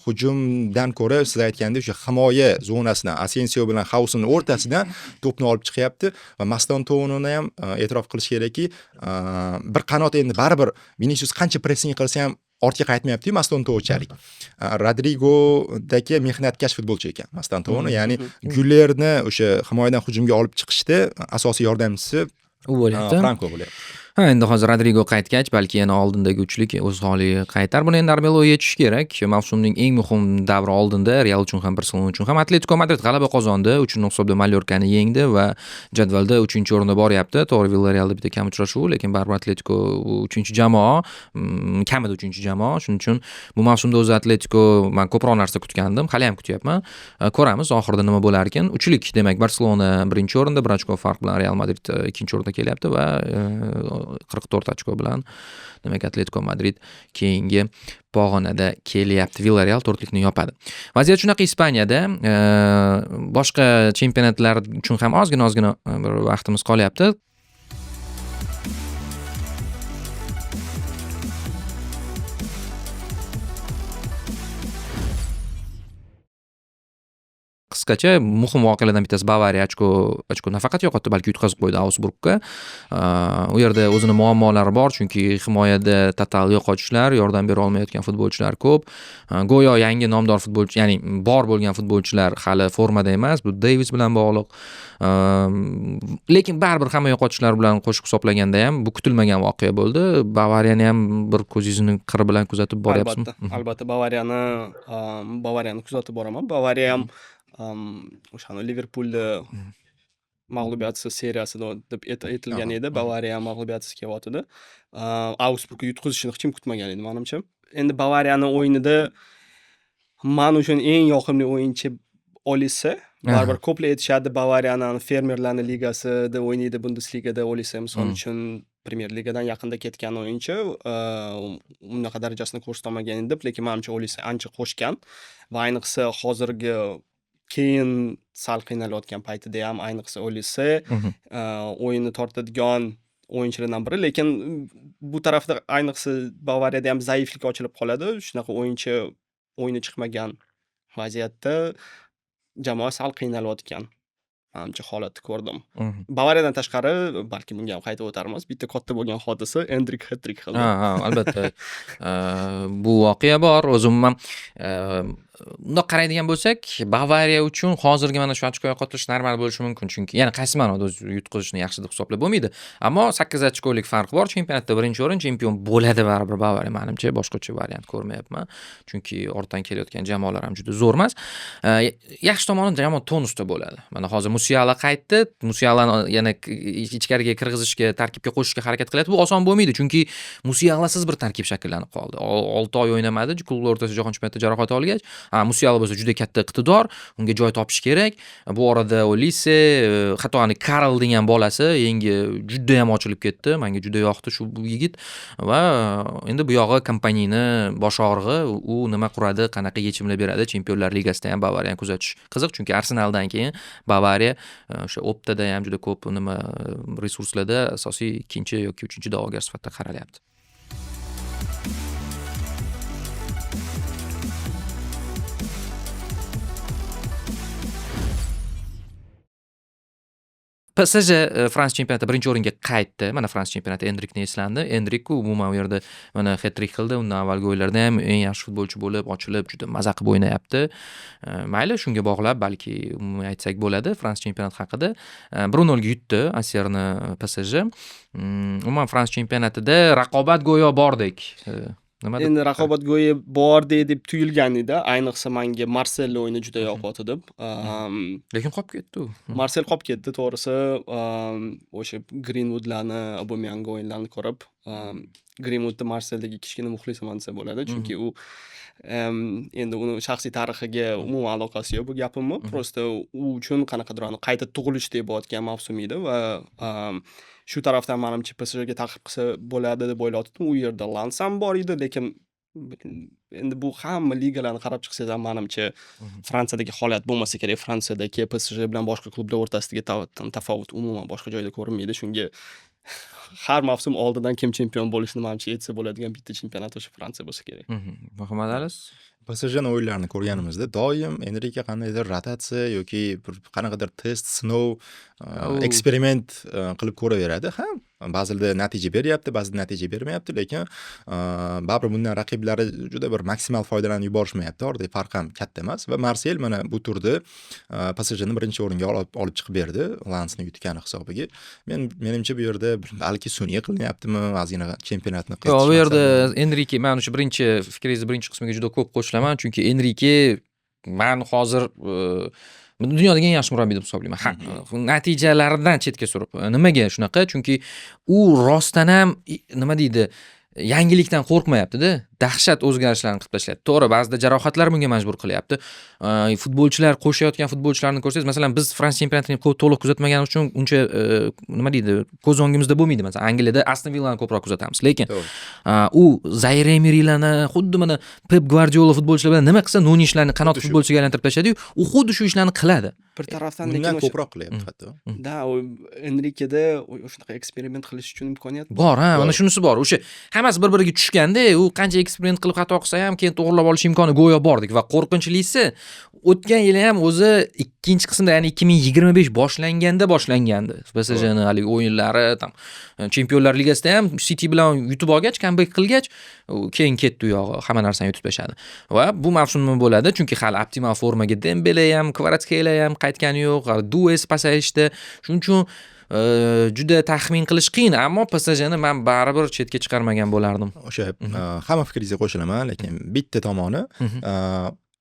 hujumdan ko'ra siz aytgandek o'sha himoya zonasidan Asensio bilan Hausen o'rtasidan to'pni olib chiqyapti va Mastantuononi ham e'tirof qilish kerakki, bir qanot endi baribir Vinicius qancha pressing qilsa ham ortga qaytmayapti-yu Mastantuonochalik. Rodrigodagi mehnatkash futbolchi ekan Mastantuono, ya'ni Gülerni o'sha himoyadan hujumga olib chiqishda asosiy yordamchisi u bo'lyapti. Franco bo'lyapti. Endi hozir Rodrigo qaytgach, balki yana oldindagi uchlik o'z holiga qaytar. Buni endi Arbelo yechish kerak. Mavsumning eng muhim davri oldinda Real uchun ham Barselona uchun ham Atletico Madrid g'alaba qozondi. 3-0 hisobda Mallorkani yengdi va jadvalda 3-o'rinda boryapti. To'g'ri, Villarrealda bitta kam uchrashuv, lekin baribir Atletico 3-jamoa, kamida 3-jamoa. Shuning uchun bu mavsumda o'zi Atletico men ko'proq narsa kutgandim, hali ham kutyapman. Ko'ramiz oxirida nima bo'lar ekan. Uchlik, demak, Barselona 1-o'rinda, 1 ochko farq bilan Real Madrid 2-o'rinda kelyapti va 44 ochko bilan demak Atletico Madrid keyingi pog'onada kelyapti. Villarreal 4likni yopadi. Vaziyat shunaqa Ispaniyada. Boshqa chempionatlar uchun ham ozgina bir vaqtimiz qolyapti. Qisqacha muhim voqealardan bittasi Bavariya ochko nafaqat yo'qotdi, balki yutqazib qo'ydi Augsburgga. U yerda o'zini muammolari bor, chunki himoyada total yo'qotishlar, yordam bera olmayotgan futbolchilar ko'p. Go'yo yangi nomdor futbolchi, ya'ni bor bo'lgan futbolchilar hali formada emas. Bu Davis bilan bog'liq. Lekin baribir hamma yo'qotishlar bilan qo'shib hisoblaganda ham bu kutilmagan voqea bo'ldi. Bavariyani ham bir ko'zingizni qiri bilan kuzatib boryapsizmi? Albatta, Bavariyani kuzatib boraman. Bavariya ham o'shani Liverpoolda mag'lubiyatsiz seriyasida deb aytilgan edi. Bavariya ham mag'lubiyatsiz kelyotdi. Augsburgga yutqazishini hech kim kutmagan edi menimcha. Endi Bavariyani o'yinida men uchun eng yoqimli o'yinchi Olise. Baribir ko'plar aytishadi Bavariyani fermerlarning ligasida o'ynaydi, Bundesligada Olise misol uchun Premier Ligadan yaqinda ketgan o'yinchi, unaqa darajasini ko'rsatmagan edi, lekin menimcha Olise ancha qo'shgan va ayniqsa hozirgi keyin sal qiynalayotgan paytida ham ayniqsa Olise o'yinni tortadigan o'yinchilardan biri, lekin bu tarafda ayniqsa Bavariyada ham zaiflik ochilib qoladi. Shunaqa o'yinchi o'yini chiqmagan vaziyatda jamoa sal qiynalayotgan menimcha holatni ko'rdim. Bavariyadan tashqari, balki bunga ham qaytib o'tarmiz. Bitta katta bo'lgan hodisa Endrik hat-trick qildi. Albatta. Bu voqea bor. O'zim ham bundoq qaraydigan bo'lsak, Bavariya uchun hozirgi mana shu ochkoga qotilish normal bo'lishi mumkin, chunki yana qaysi ma'noda o'z yutqazishni yaxshi deb hisoblab bo'lmaydi. Ammo 8 ochkolik farq bor. Chempionatda birinchi o'rin, chempion bo'ladi baribir Bavariya. Menimcha boshqacha variant ko'rmayapman. Chunki ortdan kelayotgan jamoalar ham juda zo'r emas. Yaxshi tomoni jamoa tonusda bo'ladi. Mana hozir Musiala qaytdi. Musialani yana ichkariga kirgizishga, tarkibga qo'shishga harakat qilyapti. Bu oson bo'lmaydi, chunki Musialasiz bir tarkib shakllanib qoldi. 6 oy o'ynamadi, klublar o'rtasida jahon chempionatida jarohat olgach. Musiala bo'lsa juda katta iqtidor, unga joy topish kerak. Bu orada Olise, hatto Karl degan bolasi yangi juda ham ochilib ketdi. Menga juda yoqdi shu yigit va endi bu yog'i kompaniyani bosh og'rig'i, u nima quradi, qanaqa yechimlar beradi. Chempionlar Ligasida ham Bavariyani kuzatish qiziq, chunki Arsenaldan keyin Bavariya o'sha Optada ham juda ko'p resurslarda asosiy 2-chi yoki 3-chi da'vogar sifatida qaralyapti. PSG Fransiya chempionati birinchi o'ringa qaytdi. Mana Fransiya chempionati Endrikni eslandi. Endrik umuman u yerda mana hat-trick qildi. Undan avvalgi o'yinlarda ham eng yaxshi futbolchi bo'lib, ochilib, juda maza qilib o'ynayapti. Mayli, shunga bog'lab balki umuman aytsak bo'ladi Fransiya chempionati haqida. 1-0 ga yutdi Asierni PSG. Umuman Fransiya chempionatida raqobat go'yo bordek. Endi raqobat go'yi bordek deb tuyulgan edi. Ayniqsa menga Marsel o'yini juda yoqdi. Lekin qolib ketdi u. Marsel qolib ketdi, to'g'risi. O'sha Greenwoodlarni, Aubameyang o'yinlarini ko'rib, Greenwoodni Marseldagi kichkina muxlisaman desa bo'ladi, chunki u endi uni shaxsiy tarixiga umuman aloqasi yo'q bu gapimni. Prosta u uchun qanaqadir qayta tug'ilish deb bo'layotgan mavsum edi va shu tarafdan menimcha PSJga ta'qib qilsa bo'ladi deb o'yladim. U yerda Lans ham bor edi, lekin endi bu hamma ligalarni qarab chiqsangiz ham menimcha Fransiyadagi holat bo'lmasa kerak. Fransiyadagi PSG bilan boshqa klublar o'rtasidagi tafovut umuman boshqa joyda ko'rinmaydi. Shunga har mavsum oldidan kim chempion bo'lishini menimcha aytsa bo'ladigan bitta chempionat o'sha Fransiya bo'lsa kerak. Muhammad Alis PSJning o'yinlarini ko'rganimizda doim Enrike qandaydir rotatsiya yoki bir qanaqadir test, sinov, eksperiment qilib ko'raveradi. Ba'zida natija beryapti, ba'zida natija bermayapti, lekin baribir bundan raqiblari juda bir maksimal foydalanib yuborishmayapti. Orada farq ham katta emas va Marsel mana bu turda PSJni birinchi o'ringa olib chiqib berdi, Lansni yutgani hisobiga. Menimcha bu yerda balki sun'iy qilinyaptimi, ozgina chempionatni qilib. Yo'q, bu yerda Enrike, men o'sha birinchi fikringizni birinchi qismiga juda ko'p qo'shilaman, chunki Enrike men hozir dunyodagi eng yaxshi murabbiy deb hisoblayman. Natijalardan chetga surib. Nimaga shunaqa? Chunki u rostdan ham nima deydi, yangilikdan qo'rqmayapti-da. Dahshat o'zgarishlarni qilib tashlayapti. To'g'ri, ba'zida jarohatlar bunga majbur qilyapti. Futbolchilar qo'shayotgan futbolchilarni ko'rsangiz, masalan, biz Fransiya chempionatini to'liq kuzatmagani uchun uncha nima deydi, ko'z o'ngimizda bo'lmaydi. Masalan, Angliyada Aston Villani ko'proq kuzatamiz. Lekin u Zaire Emerylarni, xuddi mana Pep Guardiola futbolchilar bilan nima qilsa, Nuni ishlarni qanot futbolchiga aylantirib tashlaydi-yu, u xuddi shu ishlarni qiladi. Bir tarafdan lekin ko'proq qilyapti hatto. Da, Enrikeda shunaqa eksperiment qilish uchun imkoniyat bor, mana shunisi bor. O'sha hammasi bir-biriga tushganda, u qancha eksperiment qilib xato qilsa ham keyin to'g'rilab olish imkoni go'yo bordek va qo'rqinchlisi o'tgan yili ham o'zi ikkinchi qismda, ya'ni 2025 boshlangandi. PSJning hali o'yinlari, Chempionlar Ligasida ham City bilan yutib olgach, comeback qilgach, keyin ketdi u yog'i, hamma narsani yutib tashladi. Va bu mavsum nima bo'ladi? Chunki hali optimal formaga Dembele ham, Kvaratskhelia ham qaytgani yo'q, Dues pasayishdi. Shuning uchun juda taxmin qilish qiyin, ammo PSJni men baribir chetga chiqarmagan bo'lardim. O'sha hamma fikringizga qo'shilaman, lekin bitta tomoni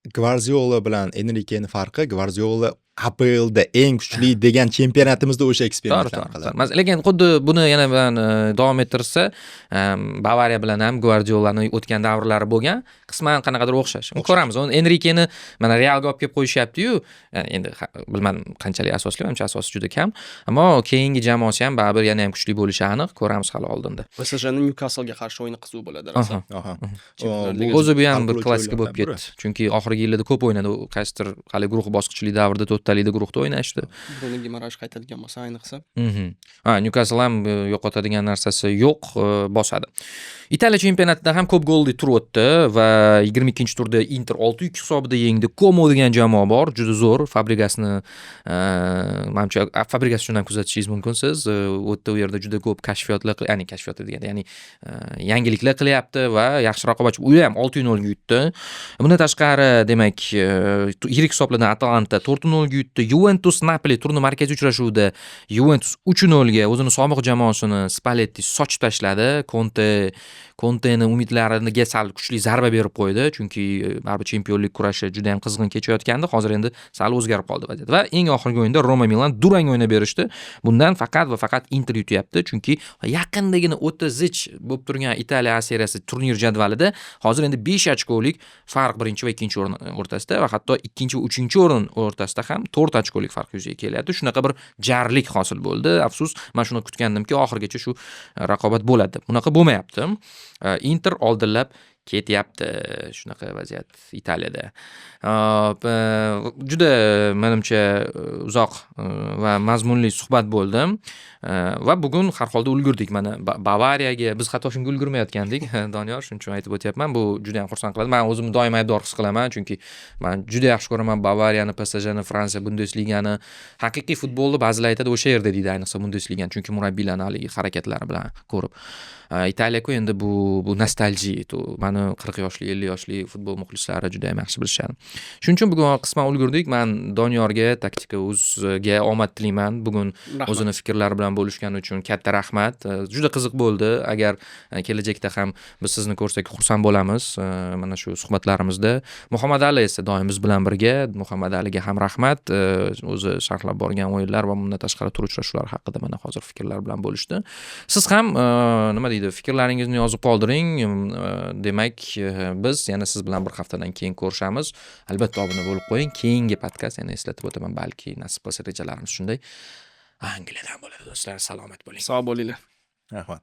Gvardiola bilan Enrikening farqi, Gvardiola APLda eng kuchli degan chempionatimizda o'sha eksperimentlarni qiladi. Lekin xuddi buni yana bilan davom ettirsa, Bavariya bilan ham Guardiolani o'tgan davrlari bo'lgan, qisman qanaqadir o'xshash. Ko'ramiz. Uni Enrikeni mana Realga olib kelib qo'yishyapti-yu, endi bilmadim qanchalik asosli, menimcha asosi juda kam, ammo keyingi jamoasi ham baribir yana ham kuchli bo'lishi aniq, ko'ramiz hali oldinda. PSJning Newcastlga qarshi o'yini qiziq bo'ladi rosa. O'zi bu ham bir klassika bo'lib ketdi. Chunki oxirgi yillarda ko'p o'ynadi, qaysidir hali guruh bosqichli davrda to'rttalikda guruhda o'ynashdi. Bruno Gimarash qaytadigan bo'lsa ayniqsa. Newcastle ham yo'qotadigan narsasi yo'q, bosadi. Italiya chempionatida ham ko'p golli tur o'tdi va 22-turda Inter 6-2 hisobida yengdi. Como degan jamoa bor, juda zo'r. Fabregasni menimcha Fabregas uchun ham kuzatishingiz mumkin siz. O'tda u yerda juda ko'p kashfiyotlar, ya'ni yangiliklar qilyapti va yaxshi raqobatchi. U ham 6-0 ga yutdi. Bundan tashqari, demak, yirik hisoblarda Atalanta 4-0 ga yutdi. Juventus Napoli turni markaziy uchrashuvida Juventus 3-0 ga o'zini sobiq jamoasini Spalletti sochib tashladi. Konteni umidlariga sal kuchli zarba berib qo'ydi, chunki baribir chempionlik kurashi juda ham qizg'in kechayotgandi. Hozir endi sal o'zgarib qoldi vaziyat. Va eng oxirgi o'yinda Roma Milan durang o'ynab berishdi. Bundan faqat va faqat Inter yutyapti, chunki yaqindagina 30 bo'lib turgan Italiya seriyasi turnir jadvalida hozir endi 5 ochkolik farq birinchi va ikkinchi o'rin o'rtasida va hatto ikkinchi va uchinchi o'rin o'rtasida ham 4 ochkolik farq yuzaga kelyapti. Shunaqa bir jarlik hosil bo'ldi. Afsus, men shuni kutgandimki, oxirgacha shu raqobat bo'ladi. Bunaqa bo'lmayapti. Inter oldinlab ketyapti. Shunaqa vaziyat Italiyada. Juda menimcha uzoq va mazmunli suhbat bo'ldi. Va bugun har holda ulgurdik. Mana Bavariyaga biz hatto shunga ulgurmayotgandik, Doniyor, shuning uchun aytib o'tyapman. Bu juda ham xursand qiladi. Men o'zimni doim aybdor his qilaman, chunki men juda yaxshi ko'raman Bavariyani, PSJni, Fransiya Bundesligani. Haqiqiy futbolni ba'zilar aytadi o'sha yerda deydi, ayniqsa Bundesligani, chunki murabbiylarning haligi harakatlari bilan ko'rib. Italiya-ku endi bu nostalgiya, mani 40 yoshli, 50 yoshli futbol muxlislari juda ham yaxshi bilishadi. Shuning uchun bugun qisman ulgurdik. Men Doniyorga, Taktika Uzga omad tilayman. Bugun o'zini fikrlari bilan bo'lishgani uchun katta rahmat. Juda qiziq bo'ldi. Agar kelajakda ham biz sizni ko'rsak xursand bo'lamiz. Mana shu suhbatlarimizda. Muhammad Ali esa doim biz bilan birga. Muhammad Aliga ham rahmat. O'zi sharhlab borgan o'yinlar va bundan tashqari tur uchrashuvlar haqida mana hozir fikrlar bilan bo'lishdi. Siz ham nima deydi, fikrlaringizni yozib qoldiring. Demak, biz yana siz bilan bir haftadan keyin ko'rishamiz. Albatta obuna bo'lib qo'ying. Keyingi podkast, yana eslatib o'taman, balki nasib qilsa rejalarimiz shunday. Angliyadan bo'ladi do'stlar, salomat bo'ling. Sog' bo'linglar. Rahmat.